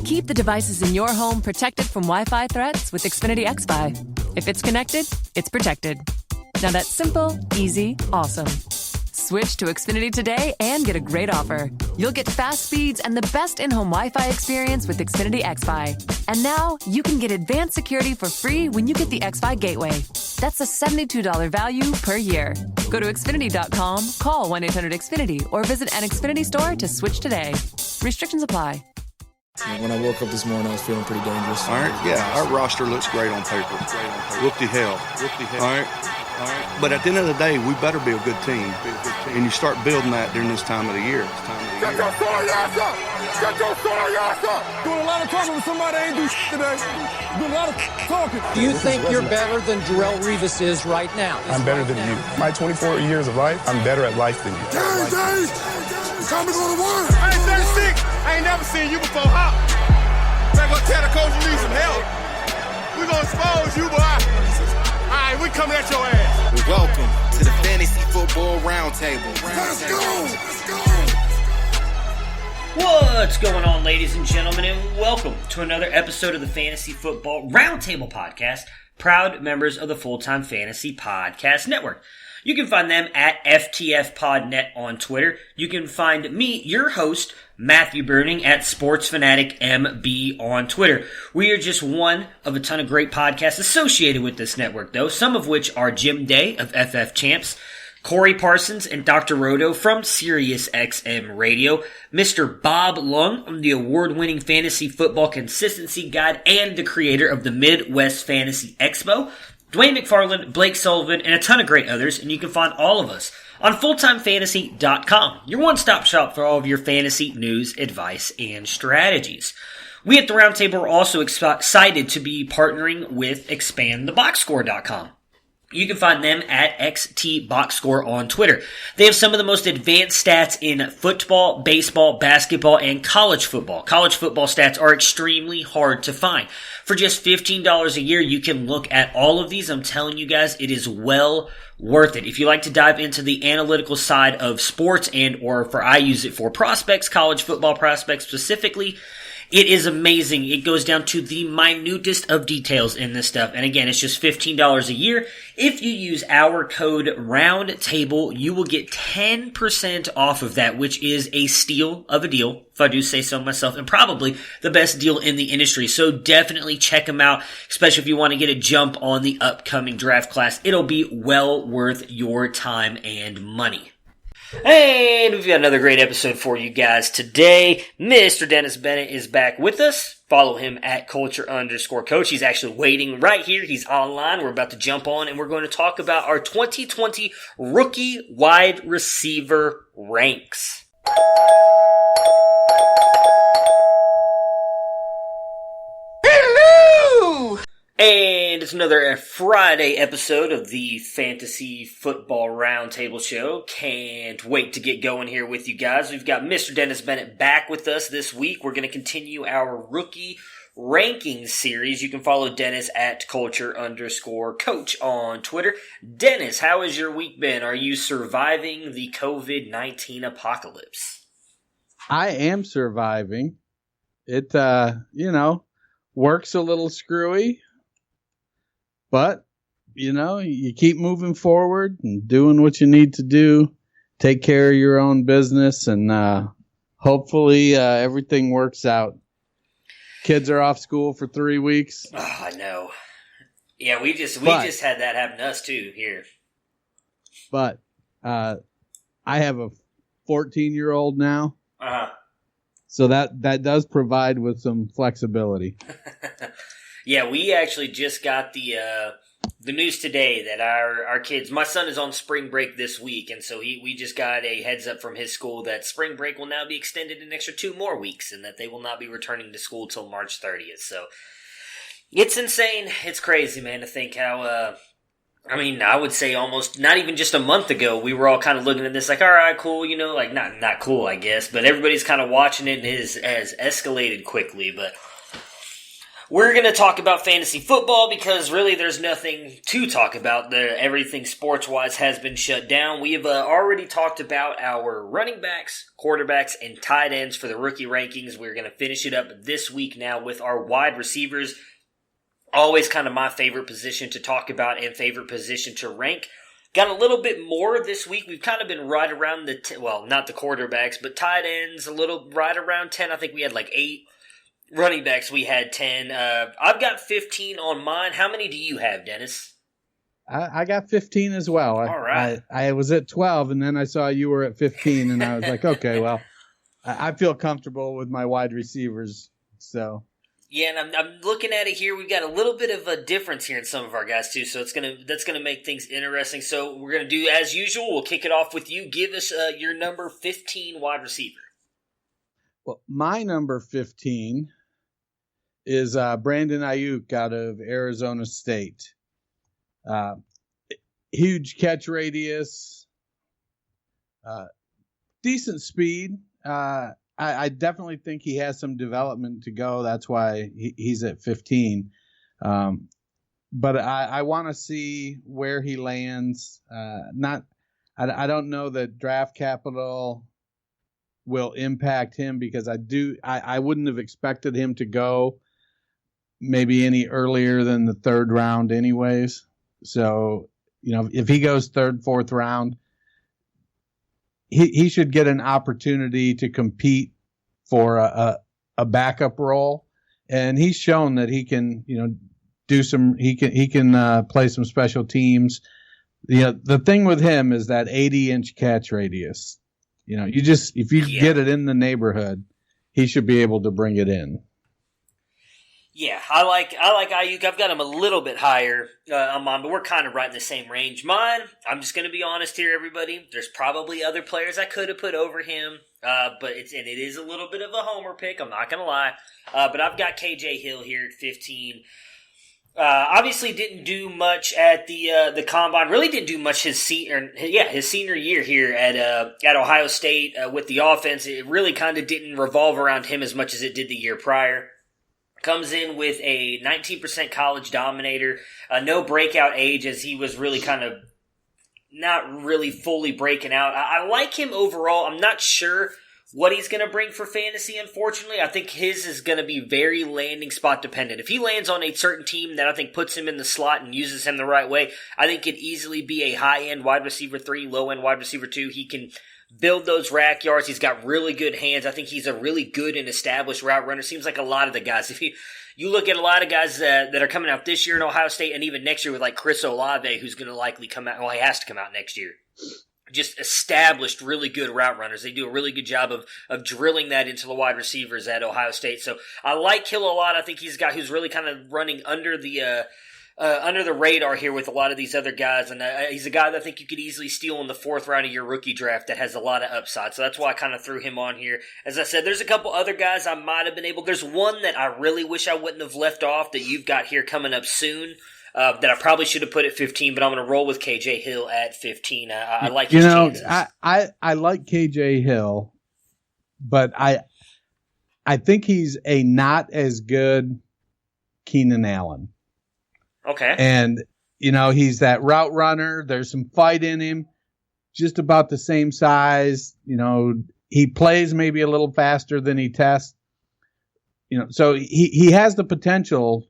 Keep the devices in your home protected from Wi-Fi threats with Xfinity XFi. If it's connected, it's protected. Now that's simple, easy, awesome. Switch to Xfinity today and get a great offer. You'll get fast speeds and the best in-home Wi-Fi experience with Xfinity XFi. And now you can get advanced security for free when you get the XFi Gateway. That's a $72 value per year. Go to Xfinity.com, call 1-800-XFINITY, or visit an Xfinity store to switch today. Restrictions apply. When I woke up this morning, I was feeling pretty dangerous. All right, yeah, our roster looks great on paper. Whoop-de hell. All right. But at the end of the day, we better be a good team. And you start building that during this time of the year. Get your sorry ass up! Get your sorry ass up! Doing a lot of talking with somebody that ain't do shit today. Doing a lot of talking. Do you think you're better than Jarrell Revis is right now? I'm better than you. My 24 years of life, I'm better at life than you. Dave! Time to go to work! I ain't 36. I ain't never seen you before, huh? Better go tell the coach you need some help. We gonna expose you, boy. All right, we coming at your ass. Welcome to the Fantasy Football Roundtable. Let's go! What's going on, ladies and gentlemen, and welcome to another episode of the Fantasy Football Roundtable Podcast, proud members of the Full-Time Fantasy Podcast Network. You can find them at FTFPodNet on Twitter. You can find me, your host, Matthew Bruning, at SportsFanaticMB on Twitter. We are just one of a ton of great podcasts associated with this network, though, some of which are Jim Day of FF Champs, Corey Parsons and Dr. Roto from SiriusXM Radio, Mr. Bob Lung, the award-winning Fantasy Football Consistency Guide and the creator of the Midwest Fantasy Expo, Dwayne McFarland, Blake Sullivan, and a ton of great others, and you can find all of us on FullTimeFantasy.com, your one-stop shop for all of your fantasy news, advice, and strategies. We at the Roundtable are also excited to be partnering with ExpandTheBoxScore.com. You can find them at XTBoxScore on Twitter. They have some of the most advanced stats in football, baseball, basketball, and college football. College football stats are extremely hard to find. For just $15 a year, you can look at all of these. I'm telling you guys, it is well worth it. If you like to dive into the analytical side of sports I use it for prospects, college football prospects specifically, it is amazing. It goes down to the minutest of details in this stuff. And again, it's just $15 a year. If you use our code ROUNDTABLE, you will get 10% off of that, which is a steal of a deal, if I do say so myself, and probably the best deal in the industry. So definitely check them out, especially if you want to get a jump on the upcoming draft class. It'll be well worth your time and money. And we've got another great episode for you guys today. Mr. Dennis Bennett is back with us. Follow him at culture_coach. He's actually waiting right here. He's online. We're about to jump on, and we're going to talk about our 2020 rookie wide receiver ranks. Hello! And it's another Friday episode of the Fantasy Football Roundtable Show. Can't wait to get going here with you guys. We've got Mr. Dennis Bennett back with us this week. We're going to continue our rookie rankings series. You can follow Dennis at culture_coach on Twitter. Dennis, how has your week been? Are you surviving the COVID-19 apocalypse? I am surviving. It, works a little screwy. But, you keep moving forward and doing what you need to do. Take care of your own business, and hopefully everything works out. Kids are off school for 3 weeks. Oh, I know. Yeah, we just had that happen to us too here. But I have a 14-year-old now. Uh-huh. So that does provide with some flexibility. Yeah, we actually just got the news today that our kids, my son is on spring break this week, and so we just got a heads up from his school that spring break will now be extended an extra 2 more weeks, and that they will not be returning to school till March 30th. So it's insane. It's crazy, man, to think how, I would say almost not even just a month ago, we were all kind of looking at this like, all right, cool, like not cool, I guess, but everybody's kind of watching it, and it has escalated quickly, but We're going to talk about fantasy football because really there's nothing to talk about. Everything sports-wise has been shut down. We have already talked about our running backs, quarterbacks, and tight ends for the rookie rankings. We're going to finish it up this week now with our wide receivers. Always kind of my favorite position to talk about and favorite position to rank. Got a little bit more this week. We've kind of been right around not the quarterbacks, but tight ends, a little right around 10. I think we had like 8. Running backs, we had 10. I've got 15 on mine. How many do you have, Dennis? I got 15 as well. All right. I was at 12, and then I saw you were at 15, and I was like, okay, well, I feel comfortable with my wide receivers. So yeah, and I'm looking at it here. We've got a little bit of a difference here in some of our guys too, so that's gonna make things interesting. So we're gonna do as usual. We'll kick it off with you. Give us your number 15 wide receiver. Well, my number 15 is Brandon Ayuk out of Arizona State. Huge catch radius, decent speed. I definitely think he has some development to go. That's why he's at 15. But I want to see where he lands. I don't know that draft capital will impact him because I wouldn't have expected him to go maybe any earlier than the third round anyways. So, if he goes third, fourth round, he should get an opportunity to compete for a backup role. And he's shown that he can, he can play some special teams. The thing with him is that 80-inch catch radius. If you get it in the neighborhood, he should be able to bring it in. Yeah, I like Ayuk. I've got him a little bit higher on mine, but we're kind of right in the same range. Mine, I'm just going to be honest here, everybody. There's probably other players I could have put over him, but it is a little bit of a homer pick. I'm not going to lie, but I've got KJ Hill here at 15. Obviously didn't do much at the combine. Really didn't do much his senior year here at Ohio State with the offense. It really kind of didn't revolve around him as much as it did the year prior. Comes in with a 19% college dominator, no breakout age as he was really kind of not really fully breaking out. I like him overall. I'm not sure what he's going to bring for fantasy, unfortunately. I think his is going to be very landing spot dependent. If he lands on a certain team that I think puts him in the slot and uses him the right way, I think it could easily be a high-end wide receiver 3, low-end wide receiver 2. He can build those rack yards. He's got really good hands. I think he's a really good and established route runner. Seems like a lot of the guys, if you look at a lot of guys that are coming out this year in Ohio State and even next year with like Chris Olave, who's going to likely come out, well, he has to come out next year. Just established really good route runners. They do a really good job of drilling that into the wide receivers at Ohio State. So I like Hill a lot. I think he's a guy who's really kind of running under the radar here with a lot of these other guys, and he's a guy that I think you could easily steal in the 4th round of your rookie draft that has a lot of upside. So that's why I kind of threw him on here. As I said, there's a couple other guys I might have been able. There's one that I really wish I wouldn't have left off that you've got here coming up soon. That I probably should have put at 15, but I'm going to roll with KJ Hill at 15. I like his chances. I like KJ Hill, but I think he's a not as good Keenan Allen. Okay. And, he's that route runner. There's some fight in him, just about the same size. He plays maybe a little faster than he tests. So he has the potential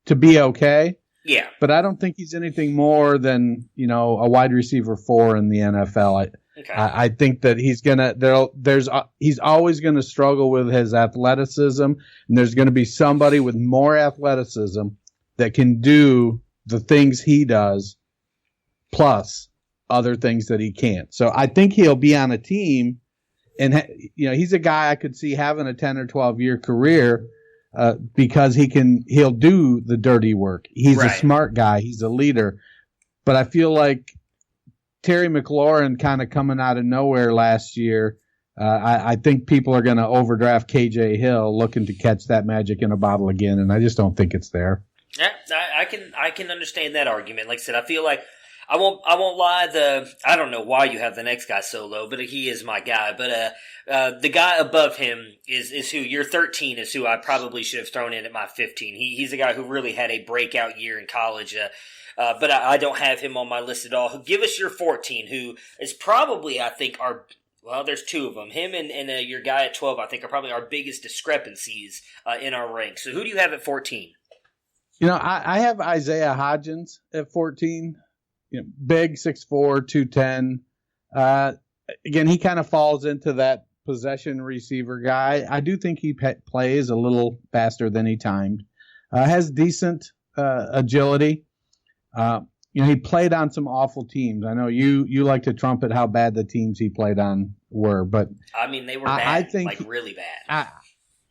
to be okay. Yeah. But I don't think he's anything more than, a wide receiver 4 in the NFL. I think that he's always going to struggle with his athleticism, and there's going to be somebody with more athleticism that can do the things he does, plus other things that he can't. So I think he'll be on a team, and he's a guy I could see having a 10 or 12-year career because he'll do the dirty work. He's right. A smart guy. He's a leader. But I feel like Terry McLaurin kind of coming out of nowhere last year. I think people are going to overdraft KJ Hill looking to catch that magic in a bottle again, and I just don't think it's there. Yeah, I can understand that argument. Like I said, I feel like I won't lie. I don't know why you have the next guy so low, but he is my guy. But the guy above him is who your 13 is who I probably should have thrown in at my 15. He's a guy who really had a breakout year in college. But I don't have him on my list at all. Give us your 14, who is probably, I think, there's two of them. Him and your guy at 12, I think, are probably our biggest discrepancies in our ranks. So who do you have at 14? I have Isaiah Hodgins at 14. Big, 6'4", 210. Again, he kind of falls into that possession receiver guy. I do think he plays a little faster than he timed. Has decent agility. He played on some awful teams. I know you like to trumpet how bad the teams he played on were, but I mean they were bad, I think really bad.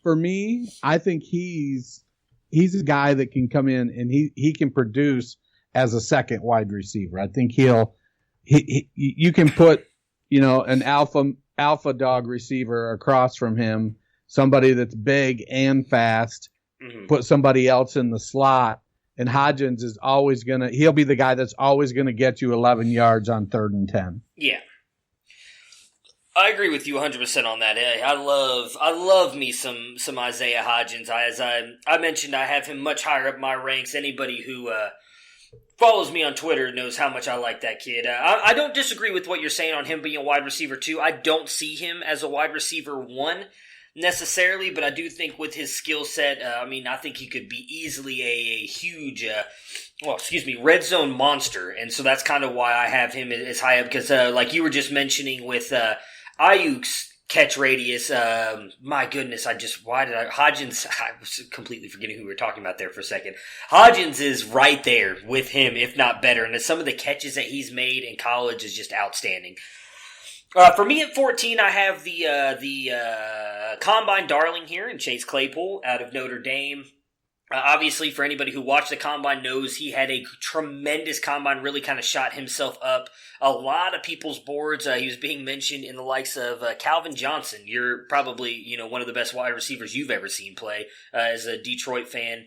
For me, I think he's a guy that can come in and he can produce as a second wide receiver. I think you can put an alpha dog receiver across from him, somebody that's big and fast. Mm-hmm. Put somebody else in the slot. And Hodgins is he'll be the guy that's always going to get you 11 yards on 3rd and 10. Yeah. I agree with you 100% on that. I love me some Isaiah Hodgins. As I mentioned, I have him much higher up my ranks. Anybody who follows me on Twitter knows how much I like that kid. I don't disagree with what you're saying on him being a wide receiver 2. I don't see him as a wide receiver 1 necessarily, but I do think with his skill set, I think he could be easily a huge, red zone monster. And so that's kind of why I have him as high up, because like you were just mentioning with Ayuk's catch radius, my goodness, Hodgins, I was completely forgetting who we were talking about there for a second. Hodgins is right there with him, if not better. And some of the catches that he's made in college is just outstanding. For me at 14, I have the Combine darling here in Chase Claypool out of Notre Dame. Obviously, for anybody who watched the Combine knows he had a tremendous Combine, really kind of shot himself up a lot of people's boards. He was being mentioned in the likes of Calvin Johnson. You're probably, one of the best wide receivers you've ever seen play as a Detroit fan.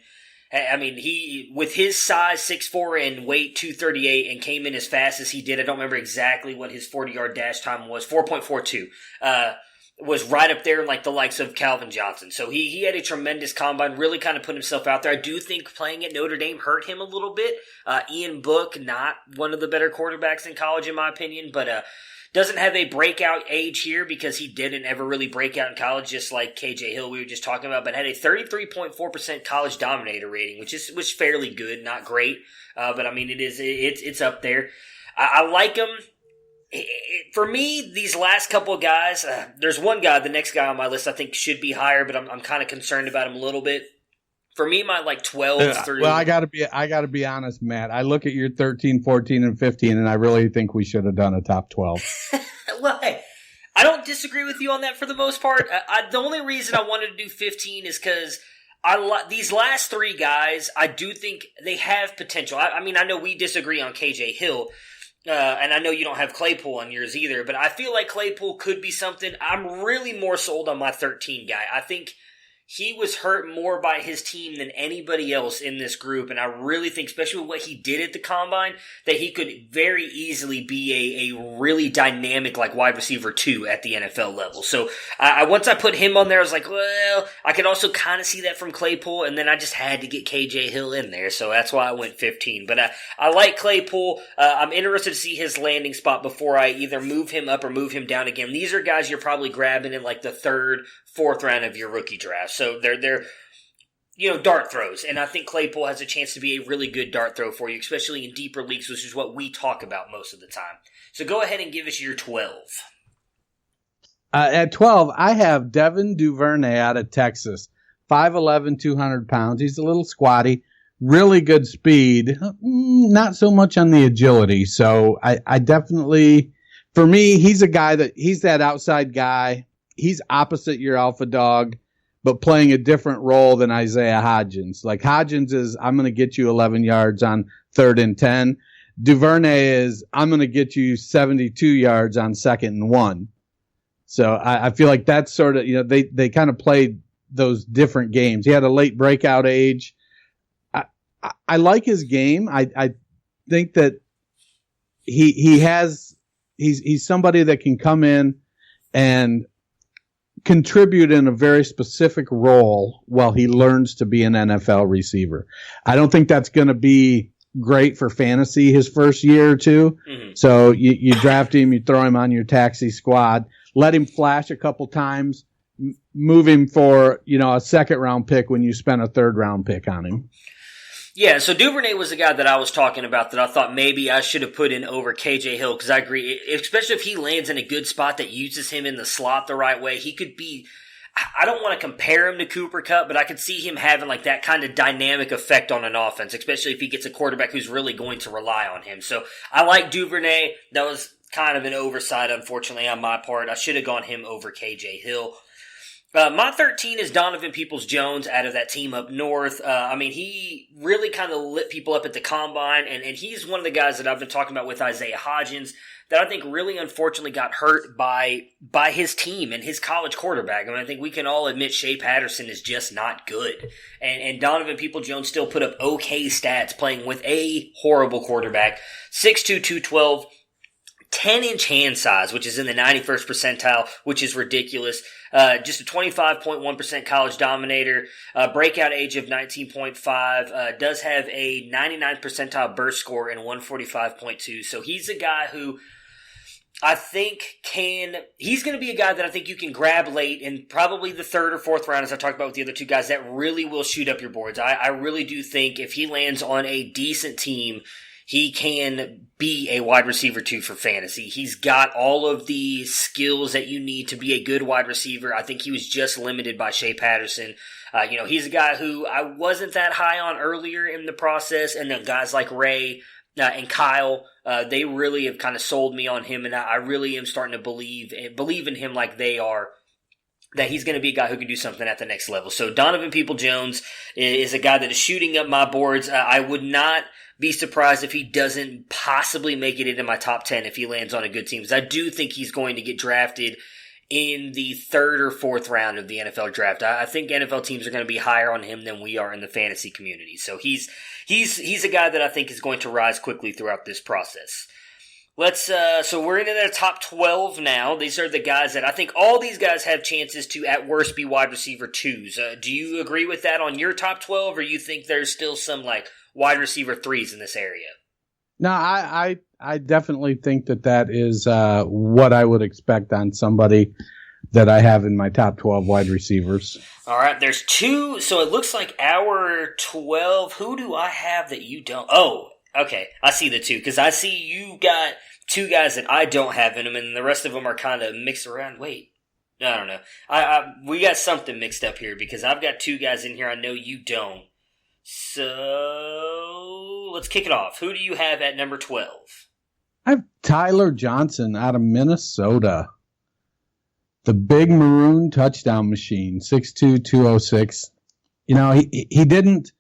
I mean, he, with his size, 6'4", and weight 238, and came in as fast as he did. I don't remember exactly what his 40-yard dash time was. 4.42. Was right up there like the likes of Calvin Johnson. So he had a tremendous Combine, really kind of put himself out there. I do think playing at Notre Dame hurt him a little bit. Ian Book, not one of the better quarterbacks in college, in my opinion, but doesn't have a breakout age here because he didn't ever really break out in college, just like KJ Hill we were just talking about, but had a 33.4% college dominator rating, which was fairly good, not great, but I mean it's up there. I like him. For me, these last couple of guys, there's one guy, the next guy on my list I think should be higher, but I'm kind of concerned about him a little bit. For me, my 12 through... Well, I gotta be honest, Matt. I look at your 13, 14, and 15, and I really think we should have done a top 12. Well, hey, I don't disagree with you on that for the most part. The only reason I wanted to do 15 is because these last three guys, I do think they have potential. I mean, I know we disagree on KJ Hill, and I know you don't have Claypool on yours either, but I feel like Claypool could be something. I'm really more sold on my 13 guy. I think he was hurt more by his team than anybody else in this group, and I really think, especially with what he did at the Combine, that he could very easily be a really dynamic wide receiver 2 at the NFL level. So once I put him on there, I was like, well, I could also kind of see that from Claypool, and then I just had to get KJ Hill in there, so that's why I went 15. But I like Claypool. I'm interested to see his landing spot before I either move him up or move him down again. These are guys you're probably grabbing in the 3rd, 4th round of your rookie draft. So they're dart throws. And I think Claypool has a chance to be a really good dart throw for you, especially in deeper leagues, which is what we talk about most of the time. So go ahead and give us your 12. At 12, I have Devin Duvernay out of Texas. 5'11", 200 pounds. He's a little squatty. Really good speed. Not so much on the agility. So I definitely, for me, he's that outside guy. He's opposite your alpha dog, but playing a different role than Isaiah Hodgins. Hodgins is, I'm going to get you 11 yards on 3rd and 10. Duvernay is, I'm going to get you 72 yards on 2nd and 1. So I feel like that's sort of, they kind of played those different games. He had a late breakout age. I like his game. I think that he's somebody that can come in and contribute in a very specific role while he learns to be an NFL receiver. I don't think that's going to be great for fantasy his first year or two. Mm-hmm. So you draft him, you throw him on your taxi squad, let him flash a couple times, move him for, a second round pick when you spent a third round pick on him. Yeah, so Duvernay was the guy that I was talking about that I thought maybe I should have put in over KJ Hill, because I agree, especially if he lands in a good spot that uses him in the slot the right way, he could be, I don't want to compare him to Cooper Kupp, but I could see him having like that kind of dynamic effect on an offense, especially if he gets a quarterback who's really going to rely on him. So I like Duvernay. That was kind of an oversight, unfortunately, on my part. I should have gone him over KJ Hill. My 13 is Donovan Peoples-Jones out of that team up north. He really kind of lit people up at the combine, and he's one of the guys that I've been talking about with Isaiah Hodgins that I think really unfortunately got hurt by his team and his college quarterback. I think we can all admit Shea Patterson is just not good. And Donovan Peoples-Jones still put up okay stats playing with a horrible quarterback. 6'2", 212, 10-inch hand size, which is in the 91st percentile, which is ridiculous. Just a 25.1% college dominator, breakout age of 19.5, does have a 99th percentile burst score in 145.2. So he's a guy who I think he's going to be a guy that I think you can grab late in probably the third or fourth round, as I talked about with the other two guys, that really will shoot up your boards. I really do think if he lands on a decent team, he can be a wide receiver too for fantasy. He's got all of the skills that you need to be a good wide receiver. I think he was just limited by Shea Patterson. He's a guy who I wasn't that high on earlier in the process, and then guys like Ray and Kyle, they really have kind of sold me on him, and I really am starting to believe in him like they are, that he's going to be a guy who can do something at the next level. So Donovan Peoples-Jones is a guy that is shooting up my boards. I would not be surprised if he doesn't possibly make it into my top 10 if he lands on a good team, because I do think he's going to get drafted in the third or fourth round of the NFL draft. I think NFL teams are going to be higher on him than we are in the fantasy community. So he's a guy that I think is going to rise quickly throughout this process. So we're into the top 12 now. These are the guys that I think all these guys have chances to, at worst, be wide receiver twos. Do you agree with that on your top 12, or you think there's still some wide receiver threes in this area? No, I definitely think that is what I would expect on somebody that I have in my top 12 wide receivers. All right, there's two. So it looks like our 12. Who do I have that you don't? Oh, okay. I see the two, because I see you got two guys that I don't have in them, and the rest of them are kind of mixed around. Wait, I don't know. We got something mixed up here, because I've got two guys in here I know you don't. So let's kick it off. Who do you have at number 12? I have Tyler Johnson out of Minnesota. The big maroon touchdown machine, 6'2", 206. He didn't.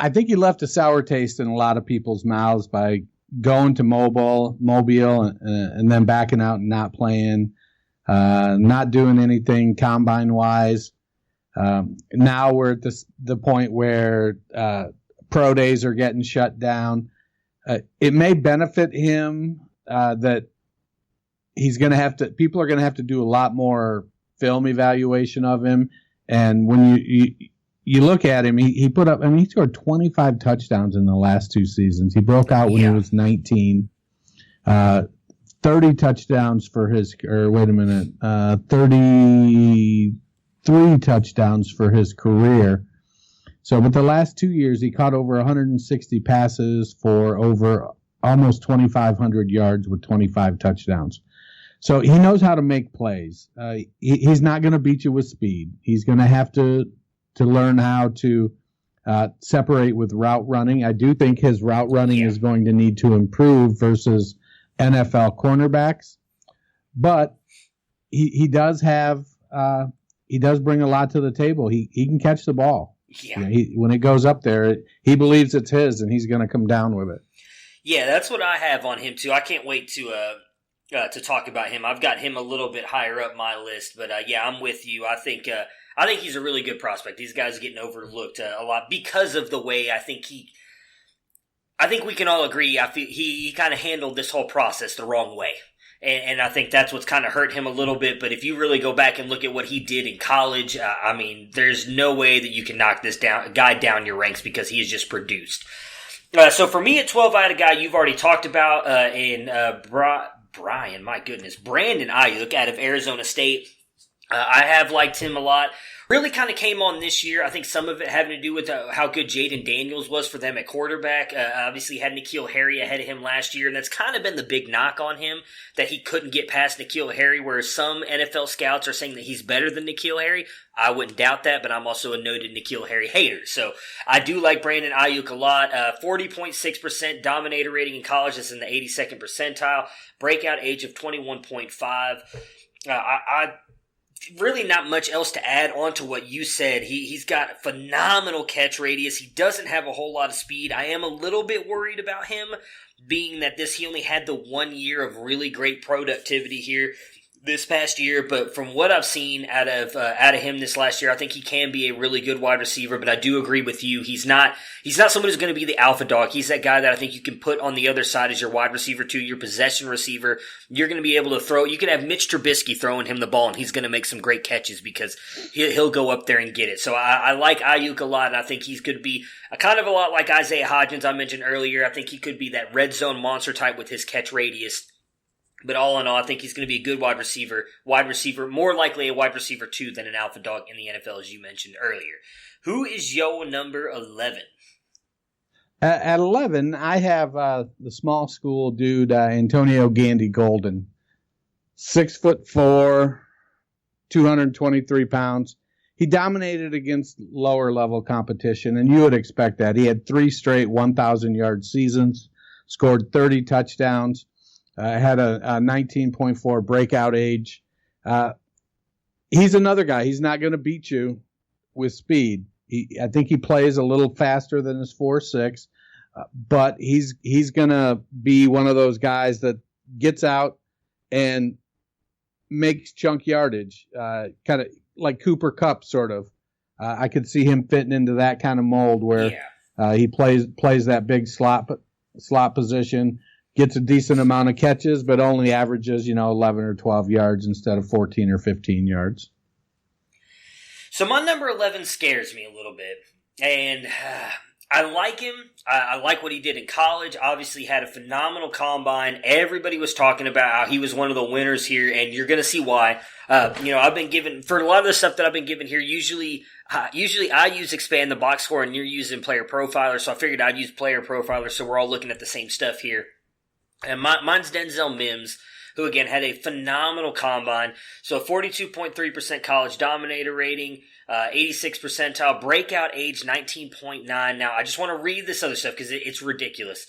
I think he left a sour taste in a lot of people's mouths by going to Mobile and then backing out and not playing, not doing anything combine-wise. Now we're at the point where pro days are getting shut down. It may benefit him that people are going to have to do a lot more film evaluation of him. And when you look at him, he put up, he scored 25 touchdowns in the last two seasons. He broke out when he was 19. 30 touchdowns for his, 33 touchdowns for his career. So, but the last 2 years, he caught over 160 passes for over almost 2,500 yards with 25 touchdowns. So he knows how to make plays. He's not going to beat you with speed. He's going to have to learn how to separate with route running. I do think his route running is going to need to improve versus NFL cornerbacks, but he does have he does bring a lot to the table. He can catch the ball. Yeah. When it goes up there, he believes it's his, and he's going to come down with it. Yeah, that's what I have on him too. I can't wait to talk about him. I've got him a little bit higher up my list, but I'm with you. I think he's a really good prospect. These guys are getting overlooked a lot because of the way I think I think we can all agree. I feel he kind of handled this whole process the wrong way. And I think that's what's kind of hurt him a little bit. But if you really go back and look at what he did in college, I mean, there's no way that you can knock this guy down your ranks because he has just produced. So for me at 12, I had a guy you've already talked about Brandon Ayuk out of Arizona State. I have liked him a lot. Really kind of came on this year. I think some of it having to do with how good Jaden Daniels was for them at quarterback. Obviously had N'Keal Harry ahead of him last year, and that's kind of been the big knock on him, that he couldn't get past N'Keal Harry, whereas some NFL scouts are saying that he's better than N'Keal Harry. I wouldn't doubt that, but I'm also a noted N'Keal Harry hater. So I do like Brandon Ayuk a lot. 40.6% dominator rating in college. That's in the 82nd percentile. Breakout age of 21.5. Really not much else to add on to what you said. He's got phenomenal catch radius. He doesn't have a whole lot of speed. I am a little bit worried about him, being that he only had the 1 year of really great productivity here this past year, but from what I've seen out of him this last year, I think he can be a really good wide receiver. But I do agree with you; he's not someone who's going to be the alpha dog. He's that guy that I think you can put on the other side as your wide receiver too, your possession receiver. You're going to be able to throw. You can have Mitch Trubisky throwing him the ball, and he's going to make some great catches because he'll go up there and get it. So I like Ayuk a lot, and I think he's going to be a kind of a lot like Isaiah Hodgins I mentioned earlier. I think he could be that red zone monster type with his catch radius. But all in all, I think he's going to be a good wide receiver, more likely a wide receiver 2 than an alpha dog in the NFL, as you mentioned earlier. Who is your number 11? At 11, I have the small school dude, Antonio Gandy Golden. 6'4", 223 pounds. He dominated against lower level competition, and you would expect that. He had 3 straight 1,000-yard seasons, scored 30 touchdowns. Had a 19.4 breakout age. He's another guy. He's not going to beat you with speed. I think he plays a little faster than his 4.6, but he's going to be one of those guys that gets out and makes chunk yardage, kind of like Cooper Kupp, sort of. I could see him fitting into that kind of mold where he plays that big slot position. Gets a decent amount of catches, but only averages, 11 or 12 yards instead of 14 or 15 yards. So my number 11 scares me a little bit. And I like him. I like what he did in college. Obviously had a phenomenal combine. Everybody was talking about how he was one of the winners here, and you're going to see why. I've been given, for a lot of the stuff that I've been given here, usually I use Expand the Box Score, and you're using Player Profiler, so I figured I'd use Player Profiler, so we're all looking at the same stuff here. And mine's Denzel Mims, who again had a phenomenal combine. So 42.3% college dominator rating, 86 percentile, breakout age 19.9. Now I just want to read this other stuff because it's ridiculous.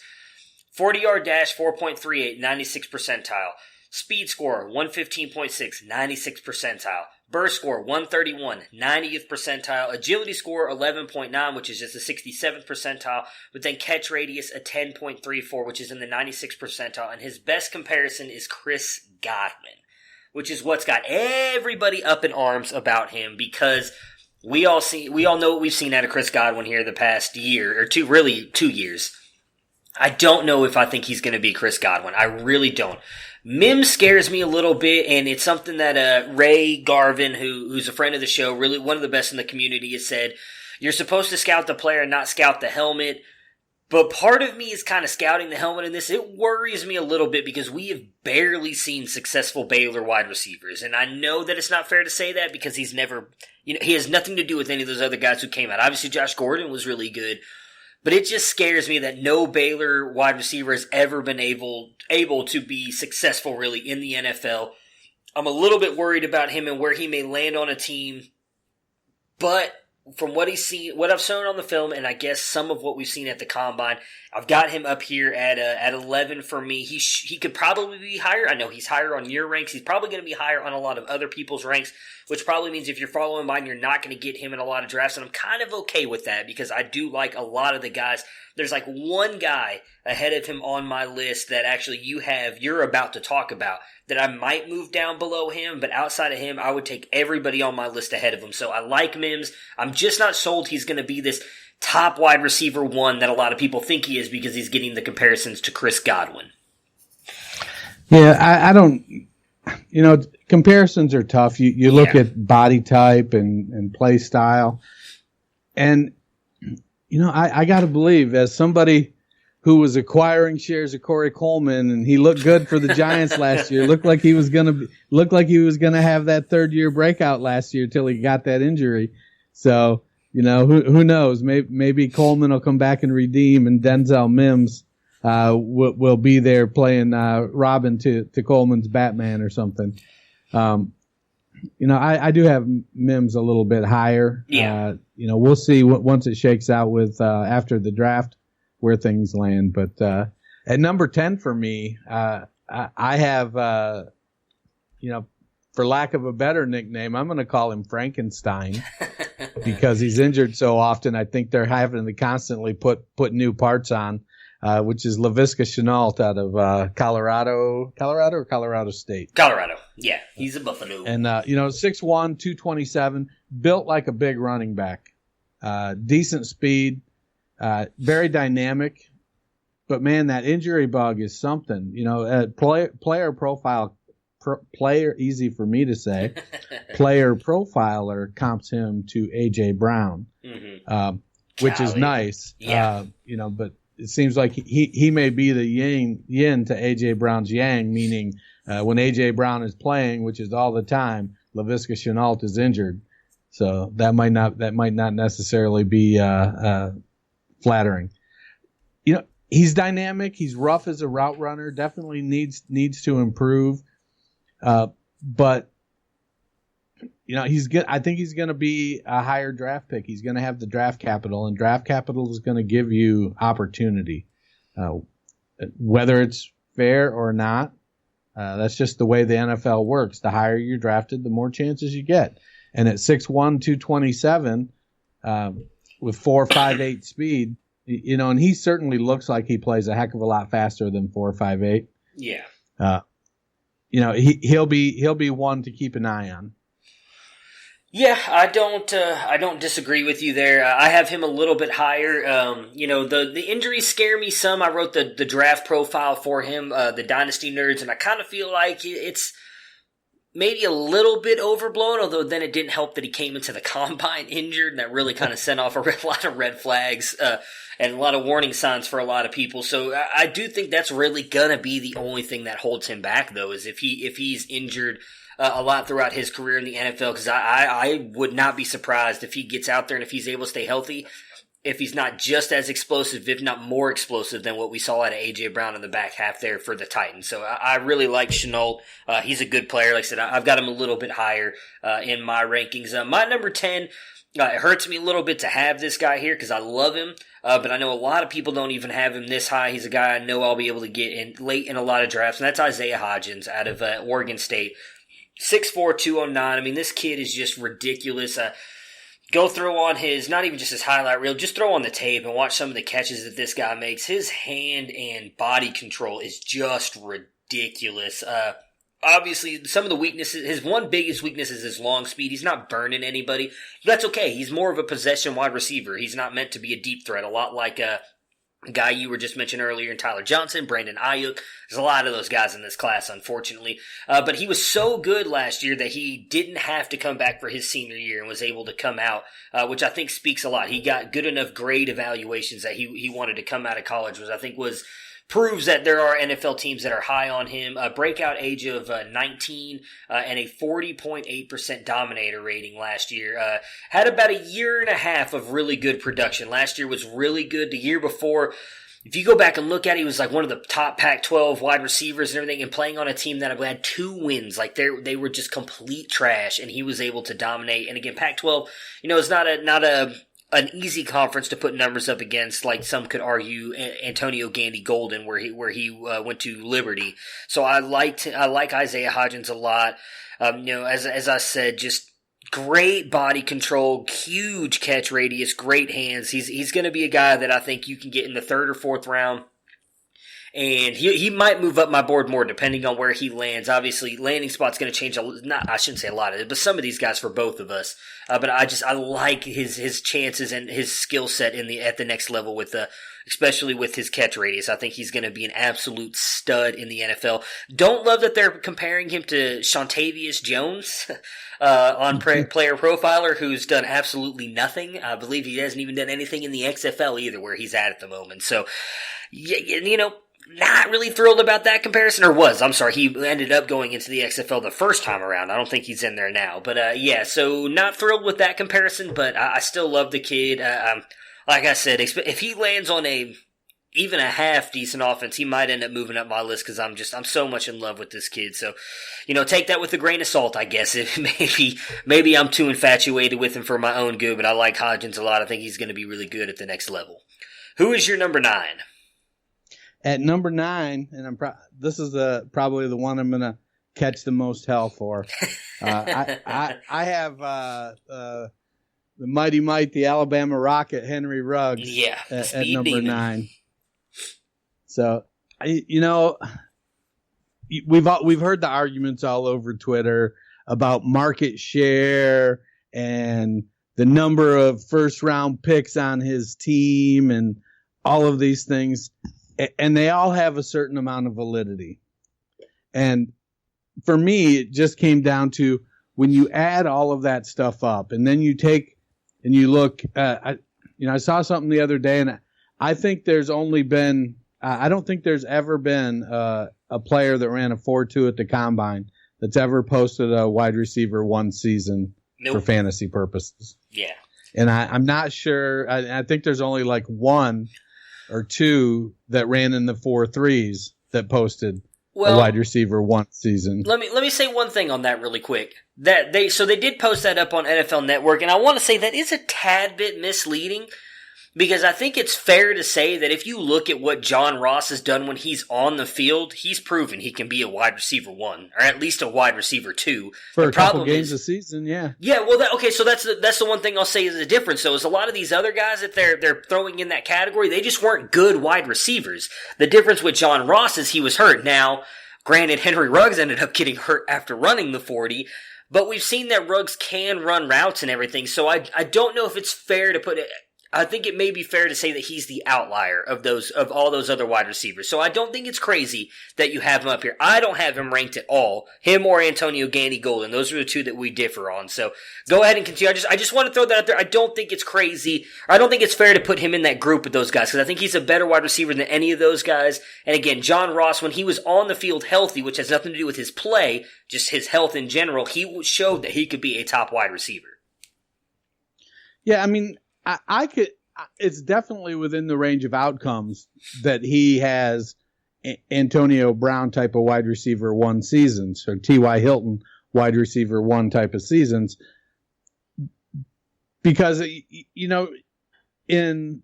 40-yard dash 4.38, 96 percentile. Speed score 115.6, 96 percentile. Burst score 131, 90th percentile. Agility score 11.9, which is just the 67th percentile. But then catch radius a 10.34, which is in the 96th percentile. And his best comparison is Chris Godwin, which is what's got everybody up in arms about him, because we all know what we've seen out of Chris Godwin here the past year, or 2 years. I don't know if I think he's going to be Chris Godwin. I really don't. Mims scares me a little bit, and it's something that Ray Garvin, who's a friend of the show, really one of the best in the community, has said, you're supposed to scout the player and not scout the helmet. But part of me is kind of scouting the helmet in this. It worries me a little bit because we have barely seen successful Baylor wide receivers. And I know that it's not fair to say that because he's never, he has nothing to do with any of those other guys who came out. Obviously, Josh Gordon was really good. But it just scares me that no Baylor wide receiver has ever been able to be successful really in the NFL. I'm a little bit worried about him and where he may land on a team. But from what I've shown on the film, and I guess some of what we've seen at the combine, I've got him up here at 11 for me. He could probably be higher. I know he's higher on your ranks. He's probably going to be higher on a lot of other people's ranks, which probably means if you're following mine, you're not going to get him in a lot of drafts. And I'm kind of okay with that because I do like a lot of the guys. There's like one guy ahead of him on my list that actually you're about to talk about that I might move down below him, but outside of him, I would take everybody on my list ahead of him. So I like Mims. I'm just not sold he's going to be this top wide receiver one that a lot of people think he is because he's getting the comparisons to Chris Godwin. Yeah, I don't, comparisons are tough. You look at body type and play style. And, I got to believe, as somebody who was acquiring shares of Corey Coleman, and he looked good for the Giants last year, looked like he was going to have that third-year breakout last year till he got that injury. So, who knows? Maybe Coleman will come back and redeem, and Denzel Mims will be there playing Robin to Coleman's Batman or something. I do have Mims a little bit higher. Yeah. We'll see once it shakes out with after the draft where things land. But at number 10 for me, I have, for lack of a better nickname, I'm going to call him Frankenstein because he's injured so often. I think they're having to constantly put new parts on. Which is Laviska Shenault out of Colorado or Colorado State? Colorado. Yeah, he's a Buffalo. And, 6'1", 227, built like a big running back. Decent speed, very dynamic. But, man, that injury bug is something. Player profile, easy for me to say, player profiler comps him to A.J. Brown, which is nice. Yeah. But it seems like he may be the yin to A.J. Brown's yang, meaning when A.J. Brown is playing, which is all the time, Laviska Shenault is injured. So that might not necessarily be flattering. He's dynamic. He's rough as a route runner. Definitely needs to improve. But he's good. I think he's going to be a higher draft pick. He's going to have the draft capital, and draft capital is going to give you opportunity, whether it's fair or not. That's just the way the NFL works. The higher you're drafted, the more chances you get. And at 6'1", 227, with 4.58 speed, and he certainly looks like he plays a heck of a lot faster than 4.58. Yeah. He'll be one to keep an eye on. Yeah, I don't disagree with you there. I have him a little bit higher. The injuries scare me some. I wrote the draft profile for him, the Dynasty Nerds, and I kind of feel like it's maybe a little bit overblown, although then it didn't help that he came into the combine injured, and that really kind of sent off a lot of red flags and a lot of warning signs for a lot of people. So I do think that's really going to be the only thing that holds him back, though, is if he's injured a lot throughout his career in the NFL, because I would not be surprised if he gets out there and if he's able to stay healthy, if he's not just as explosive, if not more explosive than what we saw out of A.J. Brown in the back half there for the Titans. So I really like Shenault. He's a good player. Like I said, I've got him a little bit higher in my rankings. My number 10, it hurts me a little bit to have this guy here because I love him, but I know a lot of people don't even have him this high. He's a guy I know I'll be able to get in late in a lot of drafts, and that's Isaiah Hodgins out of Oregon State. 6'4", 209. I mean, this kid is just ridiculous. Go throw on his, not even just his highlight reel, just throw on the tape and watch some of the catches that this guy makes. His hand and body control is just ridiculous. Obviously, some of the weaknesses, his one biggest weakness is his long speed. He's not burning anybody. That's okay. He's more of a possession wide receiver. He's not meant to be a deep threat, a lot like a guy you were just mentioning earlier, Tyler Johnson, Brandon Ayuk. There's a lot of those guys in this class, unfortunately. But he was so good last year that he didn't have to come back for his senior year and was able to come out, which I think speaks a lot. He got good enough grade evaluations that he wanted to come out of college, which I think proves that there are NFL teams that are high on him. A breakout age of 19 and a 40.8% dominator rating last year. Had about a year and a half of really good production. Last year was really good. The year before, if you go back and look at it, he was like one of the top Pac-12 wide receivers and everything, and playing on a team that had 2 wins. Like they were just complete trash, and he was able to dominate. And again, Pac-12, it's not an easy conference to put numbers up against, like some could argue Antonio Gandy Golden, where he went to Liberty. So I like Isaiah Hodgins a lot. As I said, just great body control, huge catch radius, great hands. He's going to be a guy that I think you can get in the 3rd or 4th round. And he might move up my board more depending on where he lands. Obviously, landing spot's going to change I shouldn't say a lot of it, but some of these guys for both of us. But I like his chances and his skill set at the next level with especially with his catch radius. I think he's going to be an absolute stud in the NFL. Don't love that they're comparing him to Shantavius Jones on Player Profiler, who's done absolutely nothing. I believe he hasn't even done anything in the XFL either, where he's at the moment. So, not really thrilled about that comparison, or was. I'm sorry, he ended up going into the XFL the first time around. I don't think he's in there now. But, so not thrilled with that comparison, but I still love the kid. Like I said, if he lands on even a half decent offense, he might end up moving up my list because I'm so much in love with this kid. So, take that with a grain of salt, I guess. Maybe I'm too infatuated with him for my own good, but I like Hodgins a lot. I think he's going to be really good at the next level. Who is your number 9? At number 9, and this is probably the one I'm going to catch the most hell for. I have the Mighty Might, the Alabama Rocket, Henry Ruggs, at number 9. So, we've heard the arguments all over Twitter about market share and the number of first-round picks on his team and all of these things. And they all have a certain amount of validity. And for me, it just came down to when you add all of that stuff up and then you take and you look, I saw something the other day, and I think there's only been, I don't think there's ever been a player that ran a 4.2 at the combine that's ever posted a wide receiver 1 season for fantasy purposes. Yeah. And I'm not sure. I think there's only like 1 or 2 that ran in the 4.3s that posted a wide receiver 1 season. Let me say one thing on that really quick. They did post that up on NFL Network, and I want to say that is a tad bit misleading, because I think it's fair to say that if you look at what John Ross has done when he's on the field, he's proven he can be a wide receiver 1, or at least a wide receiver 2. For a couple games a season, yeah. Yeah, well, so that's the one thing I'll say is the difference, though, is a lot of these other guys that they're throwing in that category, they just weren't good wide receivers. The difference with John Ross is he was hurt. Now, granted, Henry Ruggs ended up getting hurt after running the 40, but we've seen that Ruggs can run routes and everything, so I don't know if it's fair to put it. I think it may be fair to say that he's the outlier of all those other wide receivers. So I don't think it's crazy that you have him up here. I don't have him ranked at all. Him or Antonio Gandy-Golden. Those are the 2 that we differ on. So go ahead and continue. I just want to throw that out there. I don't think it's crazy. Or I don't think it's fair to put him in that group with those guys, because I think he's a better wide receiver than any of those guys. And again, John Ross, when he was on the field healthy, which has nothing to do with his play, just his health in general, he showed that he could be a top wide receiver. Yeah, I mean, it's definitely within the range of outcomes that he has Antonio Brown type of wide receiver 1 seasons, or T.Y. Hilton wide receiver 1 type of seasons. Because, when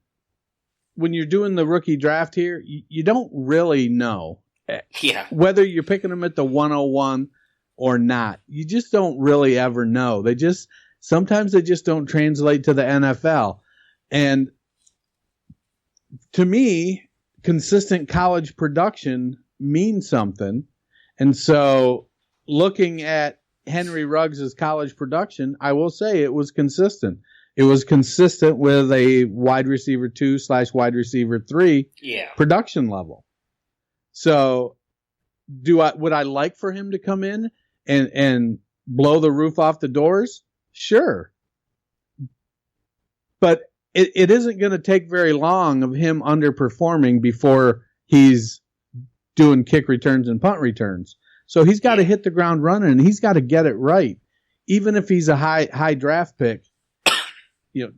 you're doing the rookie draft here, you don't really know whether you're picking them at the 101 or not. You just don't really ever know. Sometimes they just don't translate to the NFL. And to me, consistent college production means something. And so looking at Henry Ruggs' college production, I will say it was consistent. It was consistent with a wide receiver 2/wide receiver 3 production level. So would I like for him to come in and blow the roof off the doors? Sure. But it isn't going to take very long of him underperforming before he's doing kick returns and punt returns. So he's got to hit the ground running, and he's got to get it right. Even if he's a high draft pick,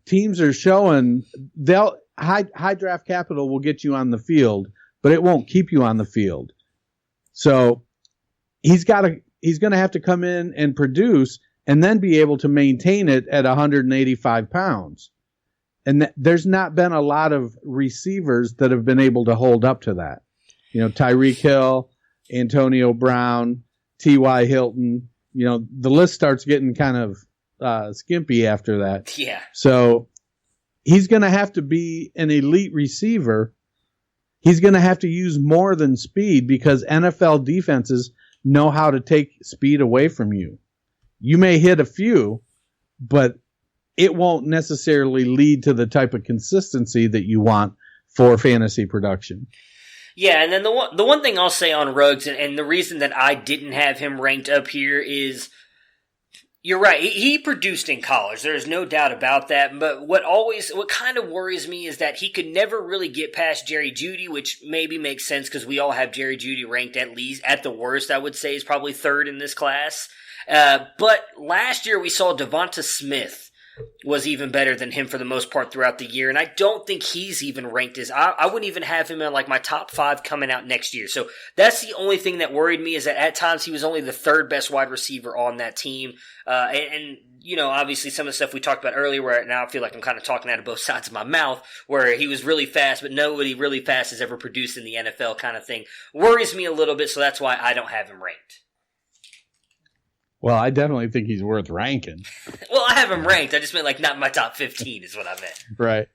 teams are showing high draft capital will get you on the field, but it won't keep you on the field. So he's going to have to come in and produce, and then be able to maintain it at 185 pounds. And there's not been a lot of receivers that have been able to hold up to that. Tyreek Hill, Antonio Brown, T.Y. Hilton. The list starts getting kind of skimpy after that. Yeah. So he's going to have to be an elite receiver. he's going to have to use more than speed because NFL defenses know how to take speed away from you. You may hit a few, but it won't necessarily lead to the type of consistency that you want for fantasy production. Yeah, and then the one thing I'll say on Ruggs, and the reason that I didn't have him ranked up here is, you're right, he produced in college. There's no doubt about that. But what kind of worries me is that he could never really get past Jerry Jeudy, which maybe makes sense because we all have Jerry Jeudy ranked at least, at the worst, I would say, is probably third in this class. But last year we saw Devonta Smith was even better than him for the most part throughout the year, and I don't think he's even ranked as I wouldn't even have him in like my top 5 coming out next year. So that's the only thing that worried me, is that at times he was only the third best wide receiver on that team. And you know, obviously some of the stuff we talked about earlier, where now I feel like I'm kind of talking out of both sides of my mouth, where he was really fast, but nobody really fast has ever produced in the NFL kind of thing, worries me a little bit. So that's why I don't have him ranked. Well, I definitely think he's worth ranking. Well, I have him ranked. I just meant like not in my top 15 is what I meant. Right.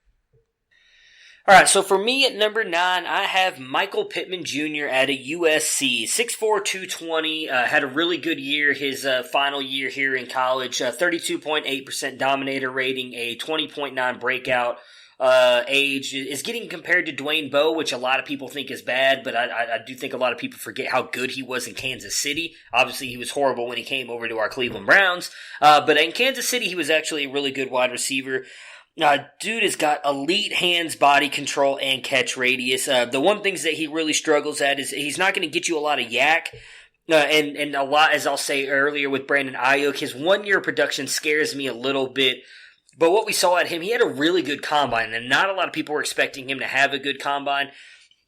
All right, so for me at number 9, I have Michael Pittman Jr. out of USC. 6'4", 220, had a really good year his final year here in college. 32.8% dominator rating, a 20.9 breakout age. Is getting compared to Dwayne Bowe, which a lot of people think is bad, but I do think a lot of people forget how good he was in Kansas City. Obviously, he was horrible when he came over to our Cleveland Browns, but in Kansas City, he was actually a really good wide receiver. Dude has got elite hands, body control, and catch radius. The one things that he really struggles at is he's not going to get you a lot of yak. And a lot, as I'll say earlier with Brandon Ayuk, his 1 year production scares me a little bit. But what we saw at him, he had a really good combine, and not a lot of people were expecting him to have a good combine.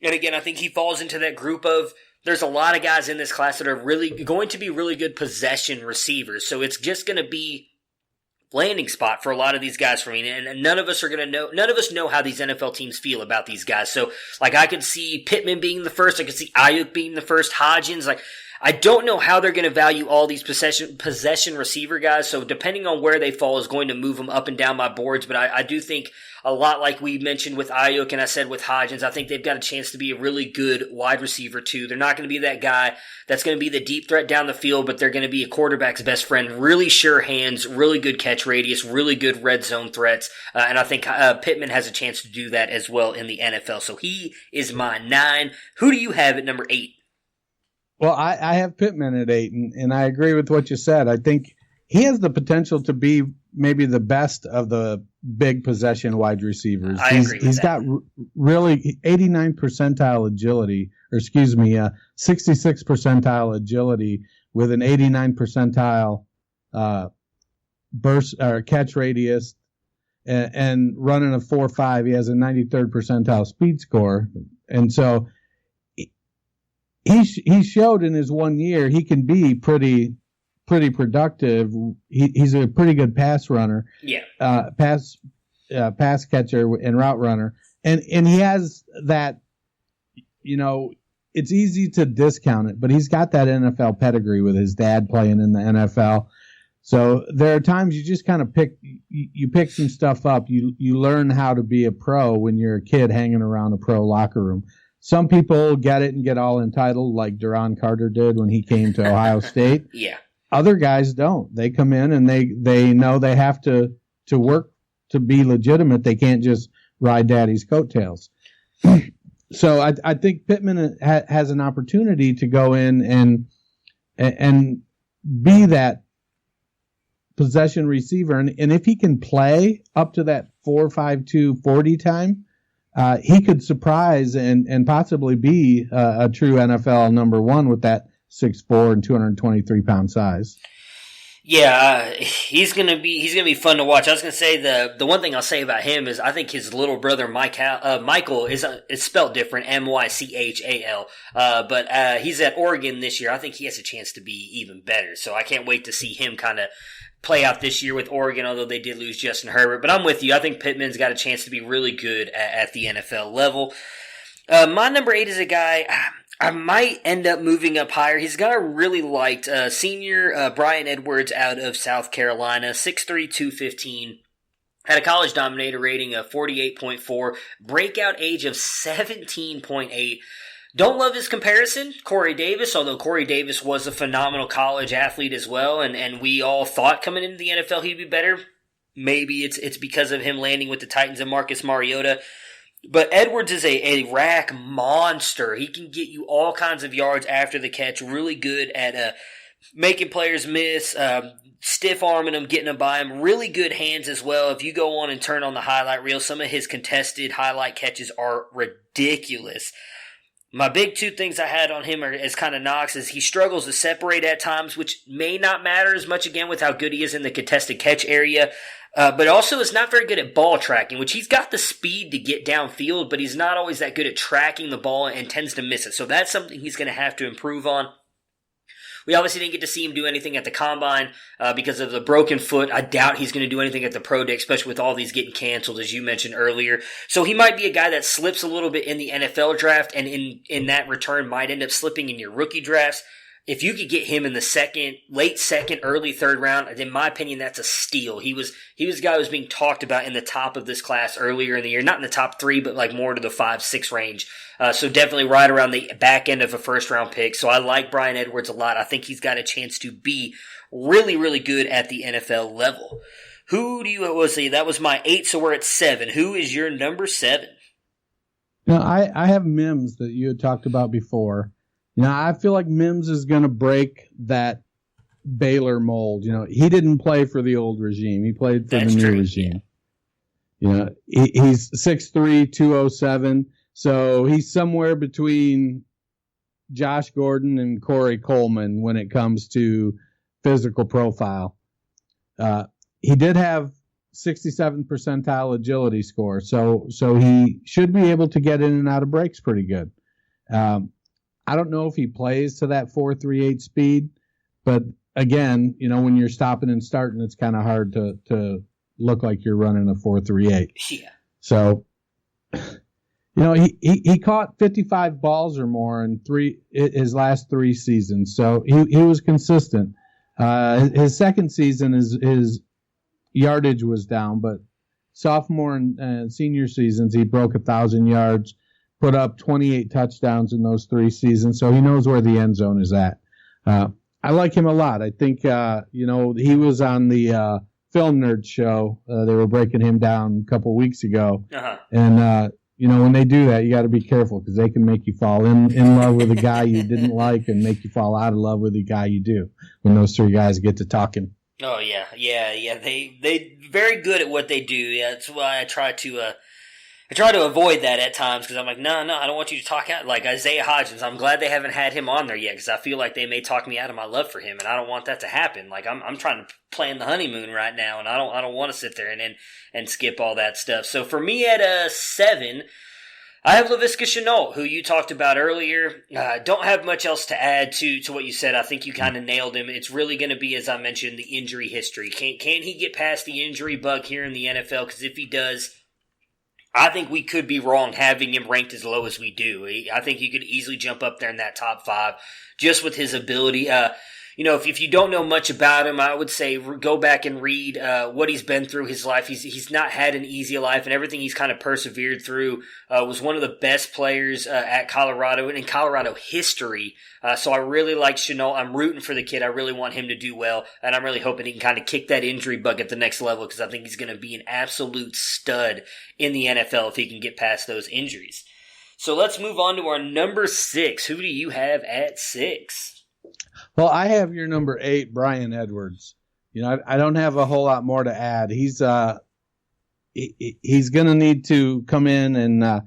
And again, I think he falls into that group of, there's a lot of guys in this class that are really going to be really good possession receivers. So it's just going to be landing spot for a lot of these guys for me, and none of us know how these NFL teams feel about these guys. So, like, I could see Pittman being the first, I could see Ayuk being the first, Hodgins, like, I don't know how they're going to value all these possession receiver guys, so depending on where they fall is going to move them up and down my boards, but I do think a lot like we mentioned with Ayuk and I said with Hodgins, I think they've got a chance to be a really good wide receiver too. They're not going to be that guy that's going to be the deep threat down the field, but they're going to be a quarterback's best friend, really sure hands, really good catch radius, really good red zone threats, and I think Pittman has a chance to do that as well in the NFL, so he is my 9. Who do you have at number 8? Well, I have Pittman at 8, and I agree with what you said. I think he has the potential to be maybe the best of the big possession wide receivers. I agree with He's that. got really 89 percentile agility, 66 percentile agility with an 89 percentile burst or catch radius, and running a 4.5. He has a 93rd percentile speed score, and so he showed in his 1 year he can be pretty productive. He's a pretty good pass runner. Yeah. Pass catcher and route runner. And he has that, it's easy to discount it, but he's got that NFL pedigree with his dad playing in the NFL. So there are times you just kind of pick some stuff up. You learn how to be a pro when you're a kid hanging around a pro locker room. Some people get it and get all entitled, like Duron Carter did when he came to Ohio State. Yeah. Other guys don't. They come in and they know they have to work to be legitimate. They can't just ride daddy's coattails. So I think Pittman has an opportunity to go in and be that possession receiver. And if he can play up to that 4.52 40 time, he could surprise and possibly be a true NFL number 1 with that 6'4" and 223-pound size. Yeah, he's gonna be fun to watch. I was gonna say the one thing I'll say about him is I think his little brother Michael is spelled different, Mychal, but he's at Oregon this year. I think he has a chance to be even better. So I can't wait to see him kind of play out this year with Oregon, although they did lose Justin Herbert. But I'm with you. I think Pittman's got a chance to be really good at the NFL level. My number 8 is a guy I might end up moving up higher. He's got a really liked senior Brian Edwards out of South Carolina, 6'3", 215. Had a college dominator rating of 48.4, breakout age of 17.8. Don't love his comparison, Corey Davis, although Corey Davis was a phenomenal college athlete as well, and we all thought coming into the NFL he'd be better. Maybe it's because of him landing with the Titans and Marcus Mariota. But Edwards is a rack monster. He can get you all kinds of yards after the catch, really good at making players miss, stiff arming them, getting them by him. Really good hands as well. If you go on and turn on the highlight reel, some of his contested highlight catches are ridiculous. My big two things I had on him as kind of knocks is he struggles to separate at times, which may not matter as much, again, with how good he is in the contested catch area. But also is not very good at ball tracking, which he's got the speed to get downfield, but he's not always that good at tracking the ball and tends to miss it. So that's something he's going to have to improve on. We obviously didn't get to see him do anything at the Combine because of the broken foot. I doubt he's going to do anything at the Pro Day, especially with all these getting canceled, as you mentioned earlier. So he might be a guy that slips a little bit in the NFL draft, and in that return might end up slipping in your rookie drafts. If you could get him in the late second, early third round, in my opinion, that's a steal. He was a guy who was being talked about in the top of this class earlier in the year. Not in the top 3, but like more to the 5-6 range. So definitely right around the back end of a first-round pick. So I like Bryan Edwards a lot. I think he's got a chance to be really, really good at the NFL level. Who do you, let's see, that was my 8, so we're at 7. Who is your number 7? I have Mims that you had talked about before. I feel like Mims is going to break that Baylor mold. He didn't play for the old regime. He played for the new regime. He's 6'3", 207. So he's somewhere between Josh Gordon and Corey Coleman when it comes to physical profile. He did have 67th percentile agility score, so he should be able to get in and out of breaks pretty good. I don't know if he plays to that 4.38 speed, but again, when you're stopping and starting, it's kind of hard to look like you're running a 4.38. Yeah. So, he caught 55 balls or more in his last 3 seasons, so he was consistent. His second season, his yardage was down, but sophomore and senior seasons, he broke 1,000 yards. Put up 28 touchdowns in those 3 seasons, so he knows where the end zone is at. I like him a lot. I think, he was on the Film Nerd show. They were breaking him down a couple weeks ago. Uh-huh. And, when they do that, you got to be careful because they can make you fall in love with a guy you didn't like and make you fall out of love with the guy you do when those 3 guys get to talking. Oh, yeah. They very good at what they do. Yeah, that's why I try to avoid that at times because I'm like, no, I don't want you to talk out. Like Isaiah Hodgins, I'm glad they haven't had him on there yet because I feel like they may talk me out of my love for him, and I don't want that to happen. Like I'm trying to plan the honeymoon right now, and I don't want to sit there and skip all that stuff. So for me at 7, I have Laviska Shenault, who you talked about earlier. Don't have much else to add to what you said. I think you kind of nailed him. It's really going to be, as I mentioned, the injury history. Can he get past the injury bug here in the NFL? Because if he does, I think we could be wrong having him ranked as low as we do. I think he could easily jump up there in that top 5 just with his ability. If you don't know much about him, I would say go back and read what he's been through his life. He's not had an easy life, and everything he's kind of persevered through. Was one of the best players at Colorado and in Colorado history. So I really like Shenault. I'm rooting for the kid. I really want him to do well, and I'm really hoping he can kind of kick that injury bug at the next level because I think he's going to be an absolute stud in the NFL if he can get past those injuries. So let's move on to our number 6. Who do you have at 6? Well, I have your number 8, Bryan Edwards. I don't have a whole lot more to add. He's going to need to come in, and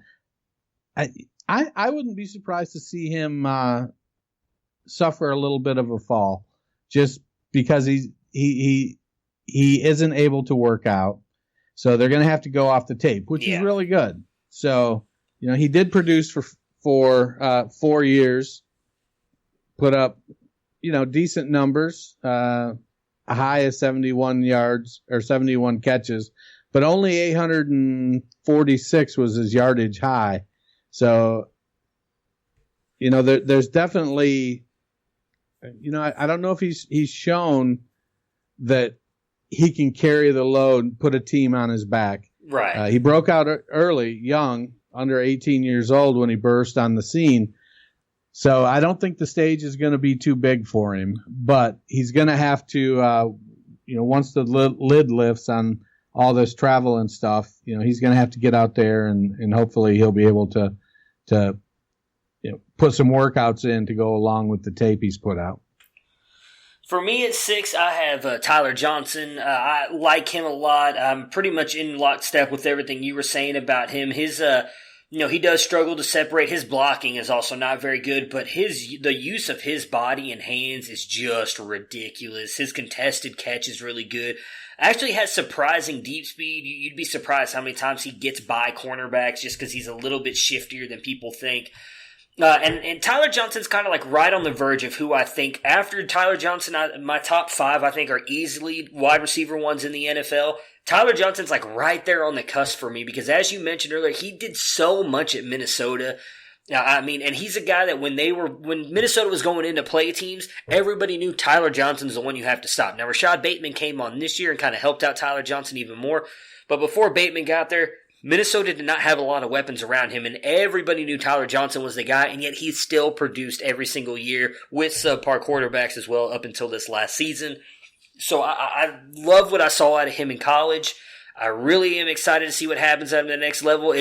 I wouldn't be surprised to see him suffer a little bit of a fall, just because he isn't able to work out. So they're going to have to go off the tape, which is really good. So he did produce for 4 years, put up decent numbers, a high of 71 yards or 71 catches, but only 846 was his yardage high. So, there's definitely, I don't know if he's shown that he can carry the load, put a team on his back. Right. He broke out early, young, under 18 years old when he burst on the scene. So I don't think the stage is going to be too big for him, but he's going to have to, once the lid lifts on all this travel and stuff, he's going to have to get out there and hopefully he'll be able to put some workouts in to go along with the tape he's put out. For me at 6, I have Tyler Johnson. I like him a lot. I'm pretty much in lockstep with everything you were saying about him. His, he does struggle to separate. His blocking is also not very good, but the use of his body and hands is just ridiculous. His contested catch is really good. Actually has surprising deep speed. You'd be surprised how many times he gets by cornerbacks just because he's a little bit shiftier than people think. And Tyler Johnson's kind of like right on the verge of who I think, after Tyler Johnson, my top 5 I think are easily wide receiver ones in the NFL. Tyler Johnson's like right there on the cusp for me because, as you mentioned earlier, he did so much at Minnesota. And he's a guy that when Minnesota was going into play teams, everybody knew Tyler Johnson's the one you have to stop. Now, Rashad Bateman came on this year and kind of helped out Tyler Johnson even more. But before Bateman got there, Minnesota did not have a lot of weapons around him, and everybody knew Tyler Johnson was the guy, and yet he still produced every single year with subpar quarterbacks as well up until this last season. So I love what I saw out of him in college. I really am excited to see what happens at the next level.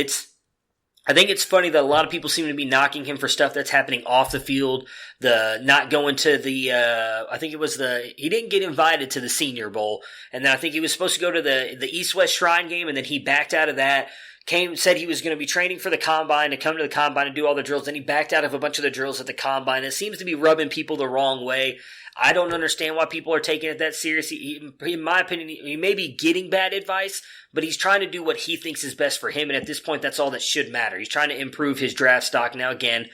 I think it's funny that a lot of people seem to be knocking him for stuff that's happening off the field. The not going to he didn't get invited to the Senior Bowl. And then I think he was supposed to go to the East-West Shrine game, and then he backed out of that. Said he was going to be training for the Combine, to come to the Combine and do all the drills. Then he backed out of a bunch of the drills at the Combine. It seems to be rubbing people the wrong way. I don't understand why people are taking it that seriously. In my opinion, he may be getting bad advice, but he's trying to do what he thinks is best for him, and at this point, that's all that should matter. He's trying to improve his draft stock. Now, again,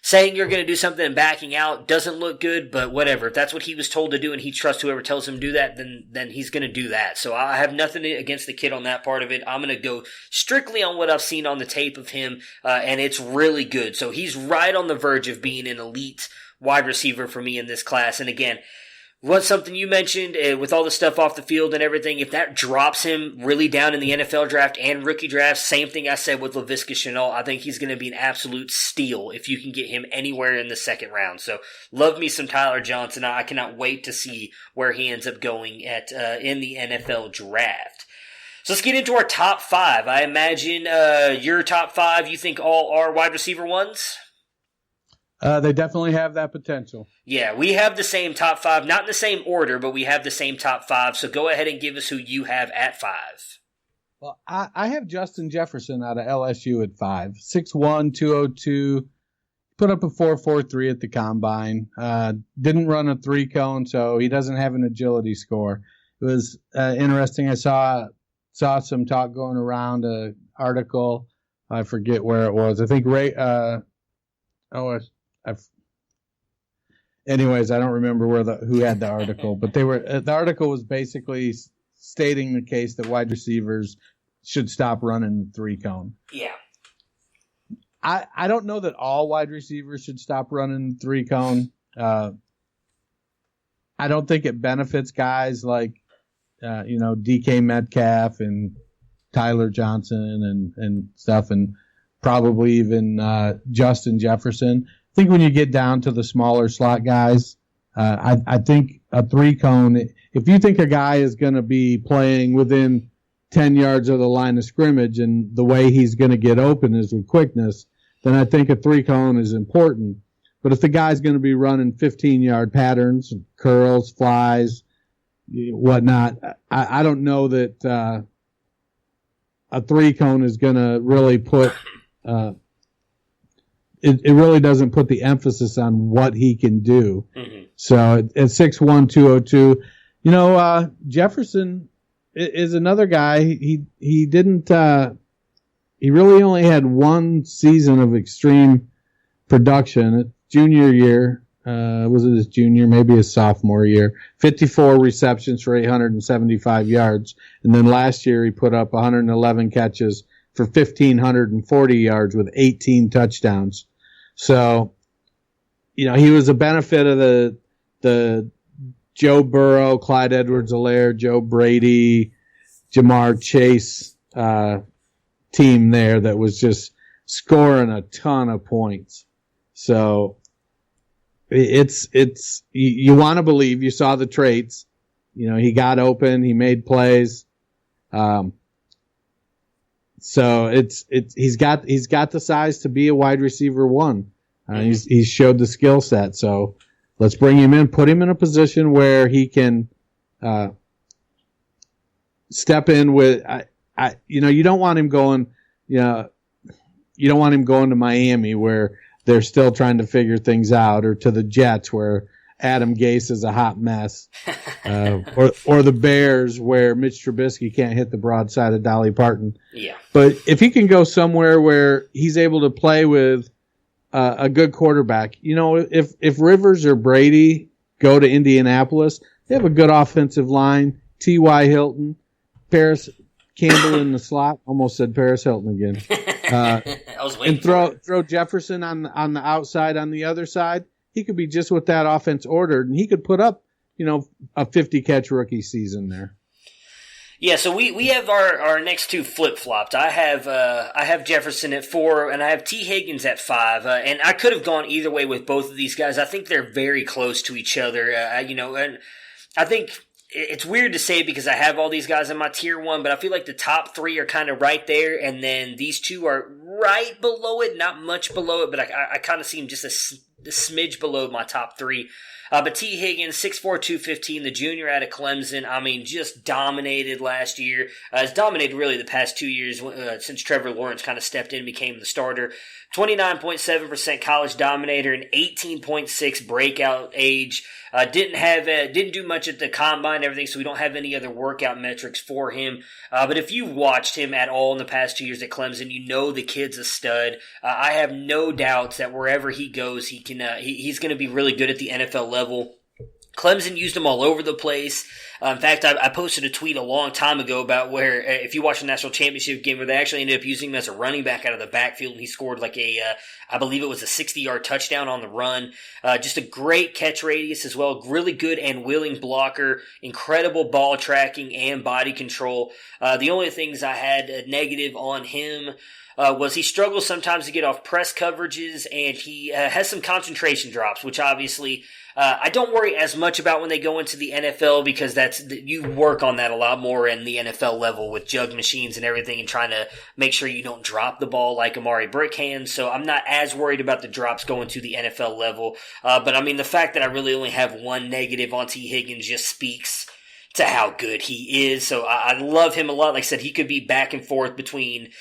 saying you're going to do something and backing out doesn't look good, but whatever. If that's what he was told to do and he trusts whoever tells him to do that, then he's going to do that. So I have nothing against the kid on that part of it. I'm going to go strictly on what I've seen on the tape of him, and it's really good. So he's right on the verge of being an elite wide receiver for me in this class. And again, what's something you mentioned with all the stuff off the field and everything, if that drops him really down in the NFL draft and rookie draft, same thing I said with Laviska Shenault. I think he's going to be an absolute steal if you can get him anywhere in the second round. So love me some Tyler Johnson. I cannot wait to see where he ends up going in the NFL draft. So let's get into our top 5. I imagine your top 5 you think all are wide receiver ones? They definitely have that potential. Yeah, we have the same top 5, not in the same order, but we have the same top 5. So go ahead and give us who you have at 5. Well, I have Justin Jefferson out of LSU at 5. 6'1", 202, put up a 4.43 at the Combine. Didn't run a 3-cone, so he doesn't have an agility score. It was interesting. I saw some talk going around, an article. I forget where it was. I think anyways, I don't remember who had the article, but the article was basically stating the case that wide receivers should stop running the 3-cone. Yeah. I don't know that all wide receivers should stop running the 3-cone. I don't think it benefits guys like DK Metcalf and Tyler Johnson and stuff, and probably even Justin Jefferson. I think when you get down to the smaller slot guys, I think a 3-cone, if you think a guy is going to be playing within 10 yards of the line of scrimmage and the way he's going to get open is with quickness, then I think a 3-cone is important. But if the guy's going to be running 15-yard patterns, curls, flies, whatnot, I don't know that a 3-cone is going to really put it really doesn't put the emphasis on what he can do. Mm-hmm. So at 6'1", 202, Jefferson is another guy. He didn't. He really only had one season of extreme production. Junior year, was it his junior? Maybe his sophomore year. 54 receptions for 875 yards, and then last year he put up 111 catches for 1,540 yards with 18 touchdowns. So, he was a benefit of the Joe Burrow, Clyde Edwards-Helaire, Joe Brady, Jamar Chase team there that was just scoring a ton of points. So it's you want to believe. You saw the traits. He got open, he made plays. So he's got the size to be a wide receiver one. He's showed the skill set. So let's bring him in, put him in a position where he can step in with. You don't want him going. You don't want him going to Miami where they're still trying to figure things out, or to the Jets where Adam Gase is a hot mess, or the Bears where Mitch Trubisky can't hit the broadside of Dolly Parton. Yeah. But if he can go somewhere where he's able to play with a good quarterback, if Rivers or Brady go to Indianapolis, they have a good offensive line. T.Y. Hilton, Paris Campbell in the slot. Almost said Paris Hilton again. I was waiting. And throw Jefferson on the outside on the other side. He could be just with that offense ordered, and he could put up, a 50-catch rookie season there. Yeah, so we have our next two flip-flopped. I have Jefferson at 4, and I have T. Higgins at 5. And I could have gone either way with both of these guys. I think they're very close to each other. And I think it's weird to say because I have all these guys in my tier 1, but I feel like the top 3 are kind of right there, and then these two are right below it, not much below it, but I kind of see them just a smidge below my top 3. But T. Higgins, 6'4", 215, the junior out of Clemson, just dominated last year. Has dominated really the past 2 years since Trevor Lawrence kind of stepped in and became the starter. 29.7% college dominator and 18.6 breakout age. Didn't do much at the combine and everything, so we don't have any other workout metrics for him. But if you've watched him at all in the past 2 years at Clemson, you know the kid's a stud. I have no doubts that wherever he goes, he's going to be really good at the NFL level. Clemson used him all over the place. In fact, I posted a tweet a long time ago about where, if you watch the national championship game, where they actually ended up using him as a running back out of the backfield, and he scored I believe it was a 60-yard touchdown on the run. Just a great catch radius as well. Really good and willing blocker. Incredible ball tracking and body control. The only things I had negative on him was he struggles sometimes to get off press coverages, and he has some concentration drops, which obviously I don't worry as much about when they go into the NFL, because you work on that a lot more in the NFL level with jug machines and everything, and trying to make sure you don't drop the ball like Amari Brickhand. So I'm not as worried about the drops going to the NFL level. But the fact that I really only have one negative on T. Higgins just speaks to how good he is. So I love him a lot. Like I said, he could be back and forth between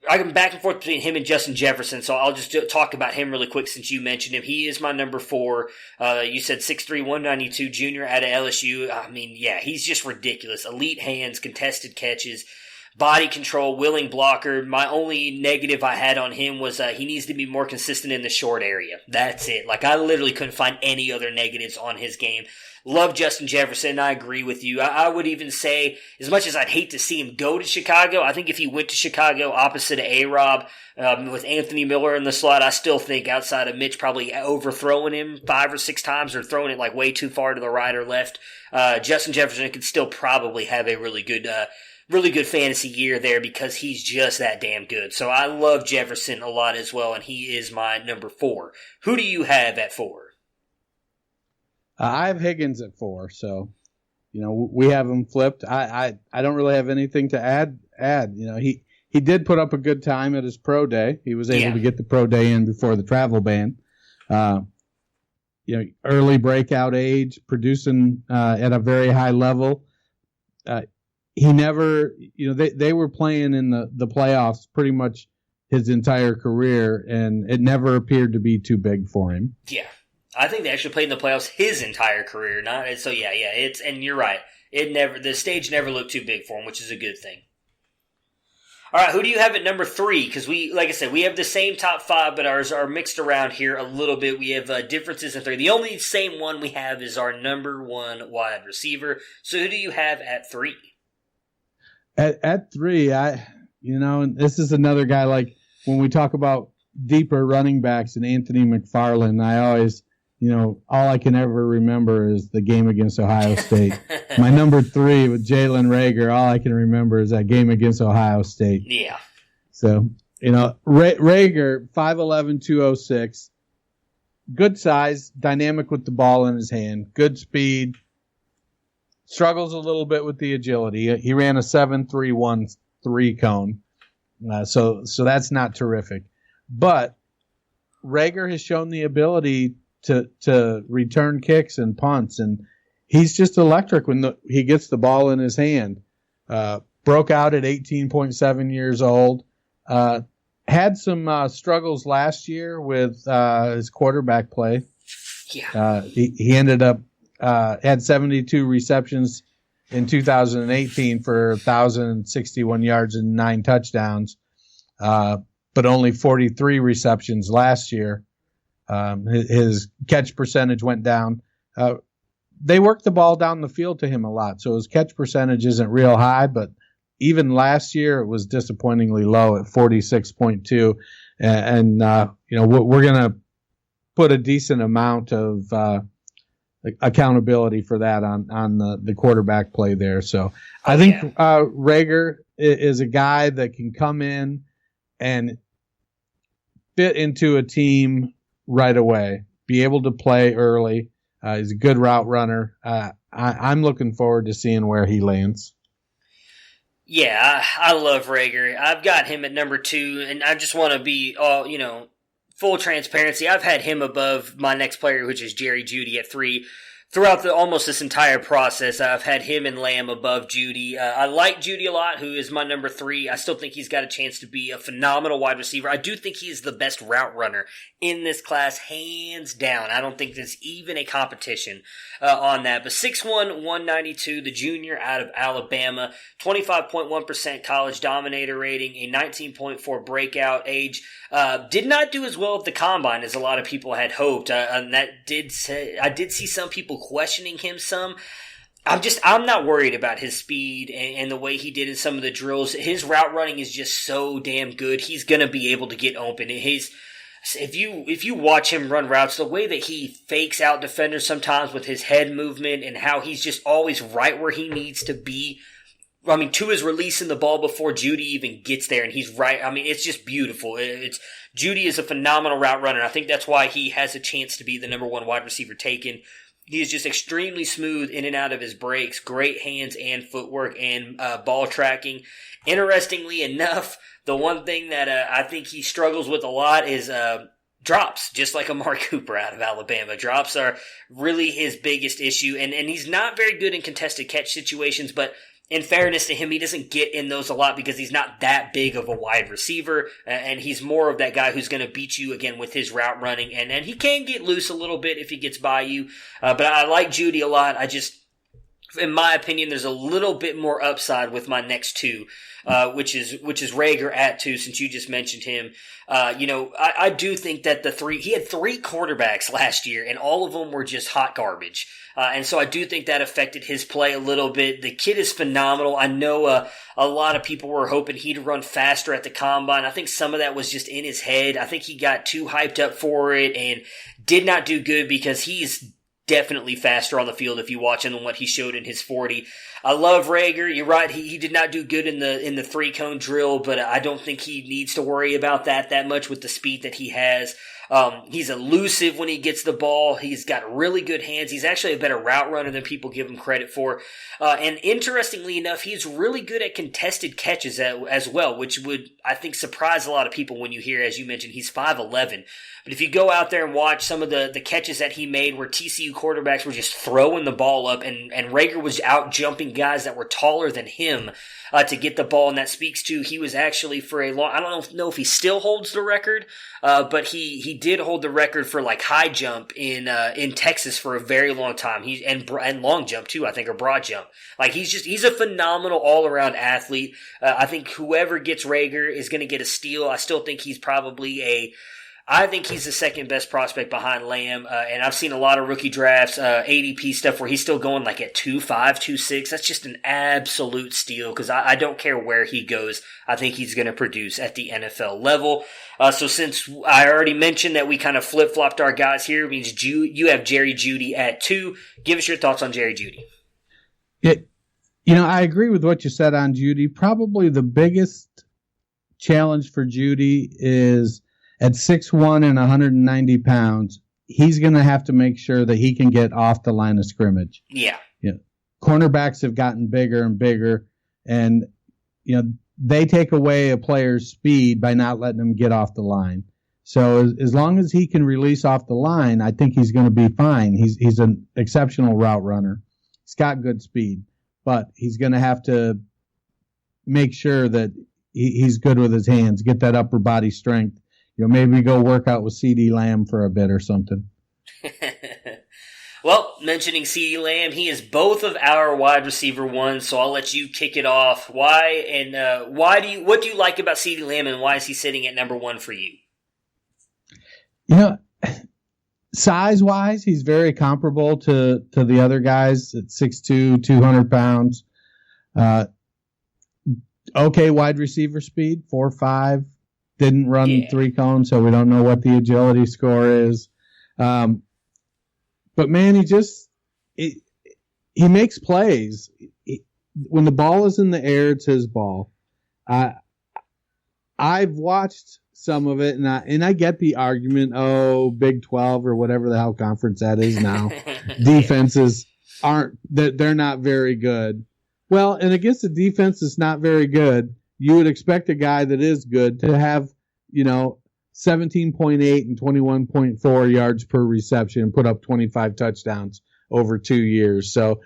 him and Justin Jefferson, so I'll just talk about him really quick since you mentioned him. He is my number 4. You said 6'3", 192, junior out of LSU. He's just ridiculous. Elite hands, contested catches, body control, willing blocker. My only negative I had on him was he needs to be more consistent in the short area. That's it. I literally couldn't find any other negatives on his game. Love Justin Jefferson. I agree with you. I would even say, as much as I'd hate to see him go to Chicago, I think if he went to Chicago opposite of A-Rob, with Anthony Miller in the slot, I still think outside of Mitch probably overthrowing him 5 or 6 times or throwing it way too far to the right or left, Justin Jefferson could still probably have a really good fantasy year there, because he's just that damn good. So I love Jefferson a lot as well, and he is my number 4. Who do you have at 4? I have Higgins at 4, so we have him flipped. I don't really have anything to add. He did put up a good time at his pro day. He was able to get the pro day in before the travel ban. Early breakout age, producing at a very high level. He never, they were playing in the playoffs pretty much his entire career, and it never appeared to be too big for him. Yeah. I think they actually played in the playoffs his entire career. And you're right. The stage never looked too big for him, which is a good thing. All right, who do you have at number 3? Because like I said, we have the same top 5, but ours are mixed around here a little bit. We have differences in 3. The only same one we have is our number 1 wide receiver. So who do you have at 3? At 3, and this is another guy, when we talk about deeper running backs and Anthony McFarland, I always all I can ever remember is the game against Ohio State. My number 3 with Jalen Reagor, all I can remember is that game against Ohio State. Yeah. So, Reagor, 5'11", 206, good size, dynamic with the ball in his hand, good speed, struggles a little bit with the agility. He ran a 7.31 3-cone, so that's not terrific. But Reagor has shown the ability to return kicks and punts, and he's just electric when he gets the ball in his hand. Broke out at 18.7 years old. Had some struggles last year with his quarterback play. Yeah. He ended up had 72 receptions in 2018 for 1,061 yards and 9 touchdowns, but only 43 receptions last year. His catch percentage went down. They worked the ball down the field to him a lot, so his catch percentage isn't real high, but even last year it was disappointingly low at 46.2. And we're going to put a decent amount of accountability for that on the quarterback play there. So I think Reagor is a guy that can come in and fit into a team right away, be able to play early. He's a good route runner. I'm looking forward to seeing where he lands. Yeah, I love Reagor. I've got him at number 2, and I just want to be full transparency. I've had him above my next player, which is Jerry Jeudy, at 3. Throughout almost this entire process, I've had him and Lamb above Jeudy. I like Jeudy a lot, who is my number 3. I still think he's got a chance to be a phenomenal wide receiver. I do think he is the best route runner in this class, hands down. I don't think there's even a competition on that. But 6'1", 192, the junior out of Alabama, 25.1% college dominator rating, a 19.4 breakout age. Did not do as well at the combine as a lot of people had hoped. And I did see some people questioning him some. I'm not worried about his speed and the way he did in some of the drills. His route running is just so damn good. He's gonna be able to get open. If you watch him run routes, the way that he fakes out defenders sometimes with his head movement and how he's just always right where he needs to be. I mean, to his releasing the ball before Jeudy even gets there, and he's right. I mean, it's just beautiful. Jeudy is a phenomenal route runner. I think that's why he has a chance to be the number 1 wide receiver taken. He is just extremely smooth in and out of his breaks, great hands and footwork and ball tracking. Interestingly enough, the one thing that I think he struggles with a lot is drops, just like Amari Cooper out of Alabama. Drops are really his biggest issue, and he's not very good in contested catch situations, but in fairness to him, he doesn't get in those a lot because he's not that big of a wide receiver, and he's more of that guy who's going to beat you again with his route running, and he can get loose a little bit if he gets by you, but I like Jeudy a lot. In my opinion, there's a little bit more upside with my next 2, which is Reagor at 2, since you just mentioned him. I do think that he had 3 quarterbacks last year, and all of them were just hot garbage. And so I do think that affected his play a little bit. The kid is phenomenal. I know a lot of people were hoping he'd run faster at the combine. I think some of that was just in his head. I think he got too hyped up for it and did not do good, because he's definitely faster on the field if you watch him than what he showed in his 40. I love Reagor. You're right. He did not do good in the 3-cone drill, but I don't think he needs to worry about that much with the speed that he has. He's elusive when he gets the ball. He's got really good hands. He's actually a better route runner than people give him credit for. And interestingly enough, he's really good at contested catches as well, which would, I think, surprise a lot of people when you hear, as you mentioned, he's 5'11". But if you go out there and watch some of the catches that he made where TCU quarterbacks were just throwing the ball up, and Reagor was out jumping guys that were taller than him to get the ball, and that speaks to he was actually for a long, I don't know if he still holds the record, but he did hold the record for like high jump in Texas for a very long time. And long jump too, I think, or broad jump. Like he's a phenomenal all around athlete. I think whoever gets Reagor is going to get a steal. I still think he's probably I think he's the second best prospect behind Lamb, and I've seen a lot of rookie drafts, ADP stuff where he's still going like at 2.5, 2.6. That's just an absolute steal because I don't care where he goes. I think he's going to produce at the NFL level. So since I already mentioned that we kind of flip-flopped our guys here, it means you have Jerry Jeudy at 2. Give us your thoughts on Jerry Jeudy. Yeah, I agree with what you said on Jeudy. Probably the biggest challenge for Jeudy is at 6'1" and 190 pounds, he's going to have to make sure that he can get off the line of scrimmage. Yeah. Cornerbacks have gotten bigger and bigger, and they take away a player's speed by not letting him get off the line. So as long as he can release off the line, I think he's going to be fine. He's an exceptional route runner. He's got good speed, but he's going to have to make sure that he's good with his hands, get that upper body strength. Maybe go work out with CeeDee Lamb for a bit or something. Well, mentioning CeeDee Lamb, he is both of our wide receiver ones, so I'll let you kick it off. Why and what do you like about CeeDee Lamb, and why is he sitting at number 1 for you? Size-wise, he's very comparable to the other guys at 6'2", 200 pounds. Okay wide receiver speed, 4.5. Didn't run 3 cones, so we don't know what the agility score is. But man, he makes plays. When the ball is in the air, it's his ball. I've watched some of it, and I get the argument, Big 12 or whatever the hell conference that is now. Defenses they're not very good. Well, and against a defense that's not very good, you would expect a guy that is good to have, 17.8 and 21.4 yards per reception and put up 25 touchdowns over 2 years. So,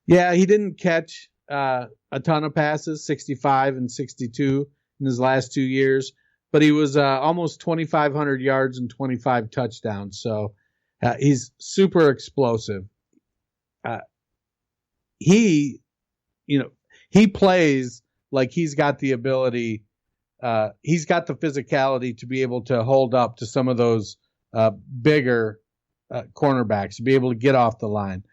yeah, he didn't catch a ton of passes, 65 and 62 in his last 2 years, but he was almost 2,500 yards and 25 touchdowns. So he's super explosive. He plays like he's got the ability, he's got the physicality to be able to hold up to some of those bigger cornerbacks, to be able to get off the line.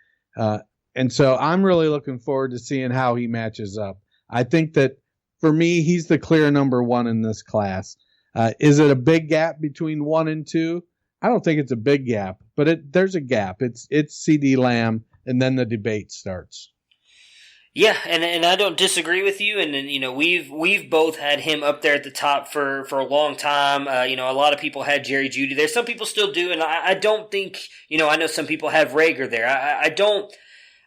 And so I'm really looking forward to seeing how he matches up. I think that for me, he's the clear number 1 in this class. Is it a big gap between 1 and 2? I don't think it's a big gap, but there's a gap. It's CeeDee Lamb, and then the debate starts. Yeah, and I don't disagree with you. And then, we've both had him up there at the top for a long time. A lot of people had Jerry Jeudy there. Some people still do, and I don't think, I know some people have Rager there. I don't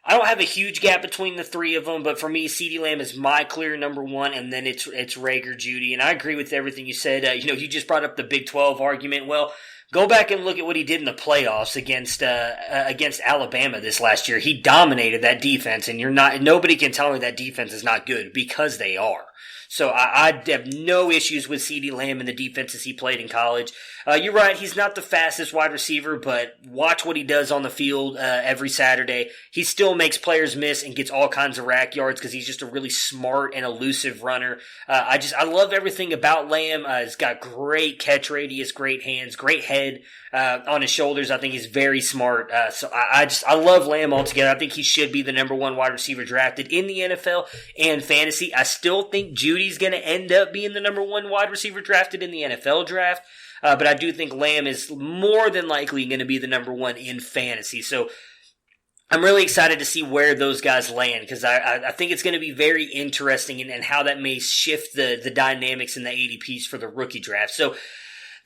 have a huge gap between the 3 of them, but for me, CeeDee Lamb is my clear number 1, and then it's Rager, Jeudy. And I agree with everything you said. You just brought up the Big 12 argument. Well, go back and look at what he did in the playoffs against Alabama this last year. He dominated that defense, and nobody can tell me that defense is not good, because they are. So I have no issues with CeeDee Lamb and the defenses he played in college. You're right, he's not the fastest wide receiver, but watch what he does on the field every Saturday. He still makes players miss and gets all kinds of rack yards because he's just a really smart and elusive runner. I love everything about Lamb. He's got great catch radius, great hands, great head on his shoulders. I think he's very smart. So I love Lamb altogether. I think he should be the number 1 wide receiver drafted in the NFL and fantasy. I still think Judy's going to end up being the number 1 wide receiver drafted in the NFL draft. But I do think Lamb is more than likely going to be the number 1 in fantasy. So I'm really excited to see where those guys land, because I think it's going to be very interesting in how that may shift the dynamics and the ADPs for the rookie draft. So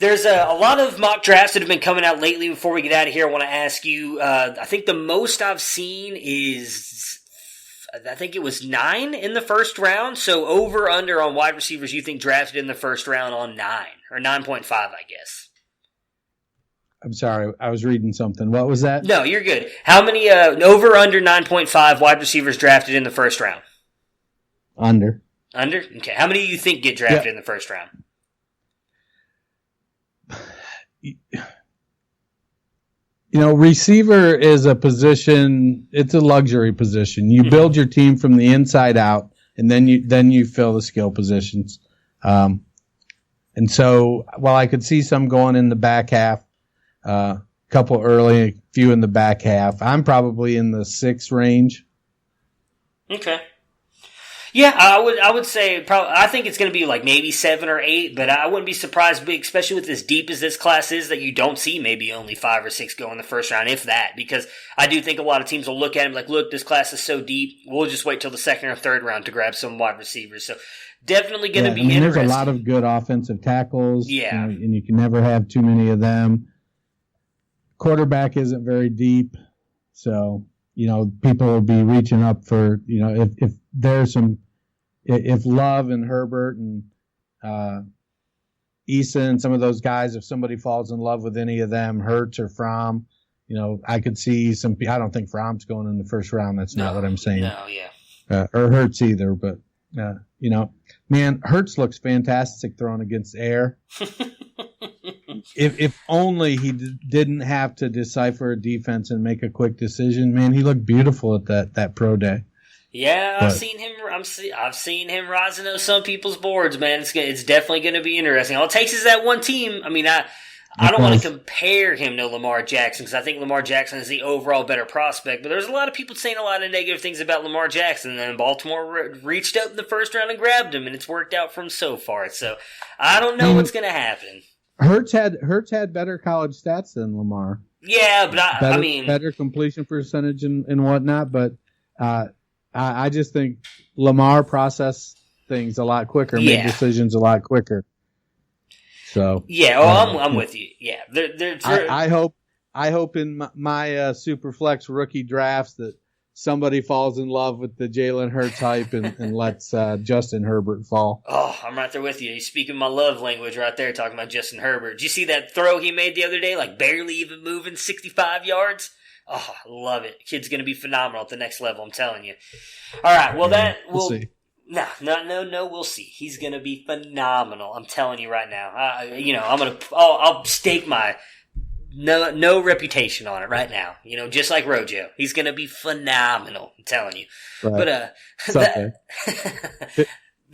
there's a lot of mock drafts that have been coming out lately. Before we get out of here, I want to ask you, I think the most I've seen is, I think it was 9 in the first round. So over, under on wide receivers you think drafted in the first round on 9, or 9.5, I guess. I'm sorry, I was reading something. What was that? No, you're good. How many over, under 9.5 wide receivers drafted in the first round? Under. Under? Okay. How many do you think get drafted in the first round? Receiver is a position, it's a luxury position. You build your team from the inside out, and then you fill the skill positions. And so while I could see some going in the back half, couple early, a few in the back half, I'm probably in the 6 range. Okay. Yeah, I would say probably. I think it's going to be like maybe 7 or 8, but I wouldn't be surprised, especially with as deep as this class is, that you don't see maybe only 5 or 6 go in the first round, if that. Because I do think a lot of teams will look at him like, look, this class is so deep, we'll just wait till the second or third round to grab some wide receivers. So definitely going to be interesting. There's a lot of good offensive tackles. Yeah, and you can never have too many of them. Quarterback isn't very deep, so people will be reaching up for if there's some. If Love and Herbert and Eason and some of those guys, if somebody falls in love with any of them, Hurts or Fromm, I could see some. I don't think Fromm's going in the first round. That's not what I'm saying. No, yeah. Or Hurts either, but man, Hurts looks fantastic throwing against air. If only he didn't have to decipher a defense and make a quick decision. Man, he looked beautiful at that pro day. Yeah, I've seen him rising up some people's boards, man. It's definitely going to be interesting. All it takes is that one team. I mean, I don't want to compare him to Lamar Jackson because I think Lamar Jackson is the overall better prospect. But there's a lot of people saying a lot of negative things about Lamar Jackson, and then Baltimore reached up in the first round and grabbed him, and it's worked out for him so far. So I don't know what's going to happen. Hurts had better college stats than Lamar. Yeah, but I mean, better completion percentage and whatnot. But I just think Lamar processed things a lot quicker, made decisions a lot quicker. So yeah, I'm with you. Yeah, I hope in my Superflex rookie drafts that somebody falls in love with the Jalen Hurts hype and lets Justin Herbert fall. Oh, I'm right there with you. You're speaking my love language right there, talking about Justin Herbert. Did you see that throw he made the other day? Like barely even moving 65 yards. Oh, I love it. Kid's going to be phenomenal at the next level, I'm telling you. All right, well, we'll see. No, we'll see. He's going to be phenomenal. I'm telling you right now. I'll stake my no reputation on it right now. Just like Rojo. He's going to be phenomenal, I'm telling you. Right.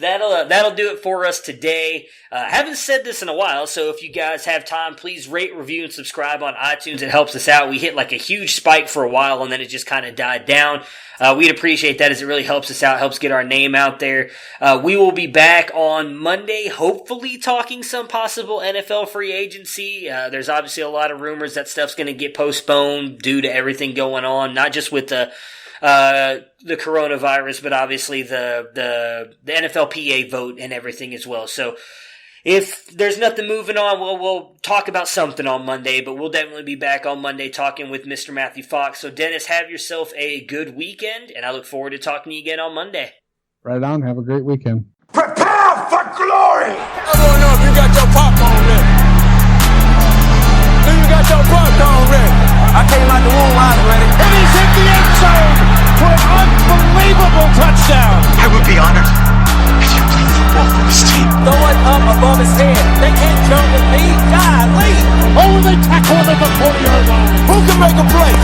But that'll do it for us today. Haven't said this in a while, so if you guys have time, please rate, review, and subscribe on iTunes. It helps us out. We hit like a huge spike for a while, and then it just kind of died down. We'd appreciate that as it really helps us out, helps get our name out there. We will be back on Monday, hopefully talking some possible NFL free agency. There's obviously a lot of rumors that stuff's going to get postponed due to everything going on, not just with the coronavirus, but obviously the NFLPA vote and everything as well. So if there's nothing moving on, we'll talk about something on Monday, but we'll definitely be back on Monday talking with Mr. Matthew Fox. So Dennis, have yourself a good weekend, and I look forward to talking to you again on Monday. Right on. Have a great weekend. Prepare for glory! I don't know if you got your popcorn ready. Do you got your popcorn ready? I came out the womb, I was ready. And he's hit the end zone for an unbelievable touchdown. I would be honored if you played football for this team. Throw it up above his head. They can't jump with me. Golly. Only tackle at the 40-yard line. Who can make a play?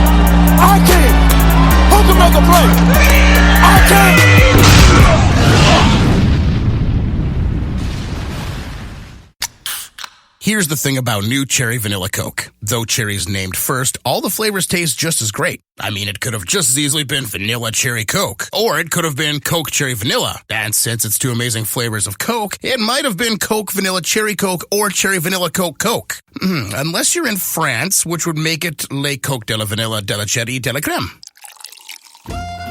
I can. Who can make a play? I can. Here's the thing about new Cherry Vanilla Coke. Though cherry's named first, all the flavors taste just as great. I mean, it could have just as easily been Vanilla Cherry Coke, or it could have been Coke Cherry Vanilla. And since it's two amazing flavors of Coke, it might have been Coke Vanilla Cherry Coke or Cherry Vanilla Coke Coke. Unless you're in France, which would make it Le Coke de la Vanilla de la Cherry de la Crème.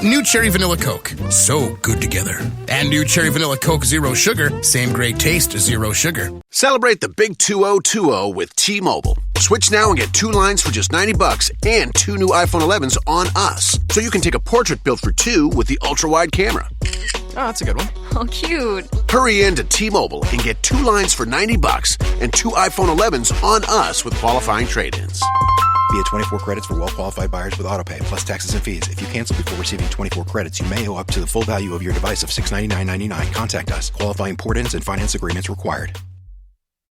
New Cherry Vanilla Coke. So good together. And new Cherry Vanilla Coke Zero Sugar. Same great taste, zero sugar. Celebrate the big 2020 with T-Mobile. Switch now and get 2 lines for just $90 and 2 new iPhone 11s on us. So you can take a portrait built for 2 with the ultra-wide camera. Oh, that's a good one. Oh, cute. Hurry in to T-Mobile and get 2 lines for $90 and 2 iPhone 11s on us with qualifying trade-ins. Via 24 credits for well-qualified buyers with autopay, plus taxes and fees. If you cancel before receiving 24 credits, you may owe up to the full value of your device of $699.99. Contact us. Qualifying port-ins and finance agreements required.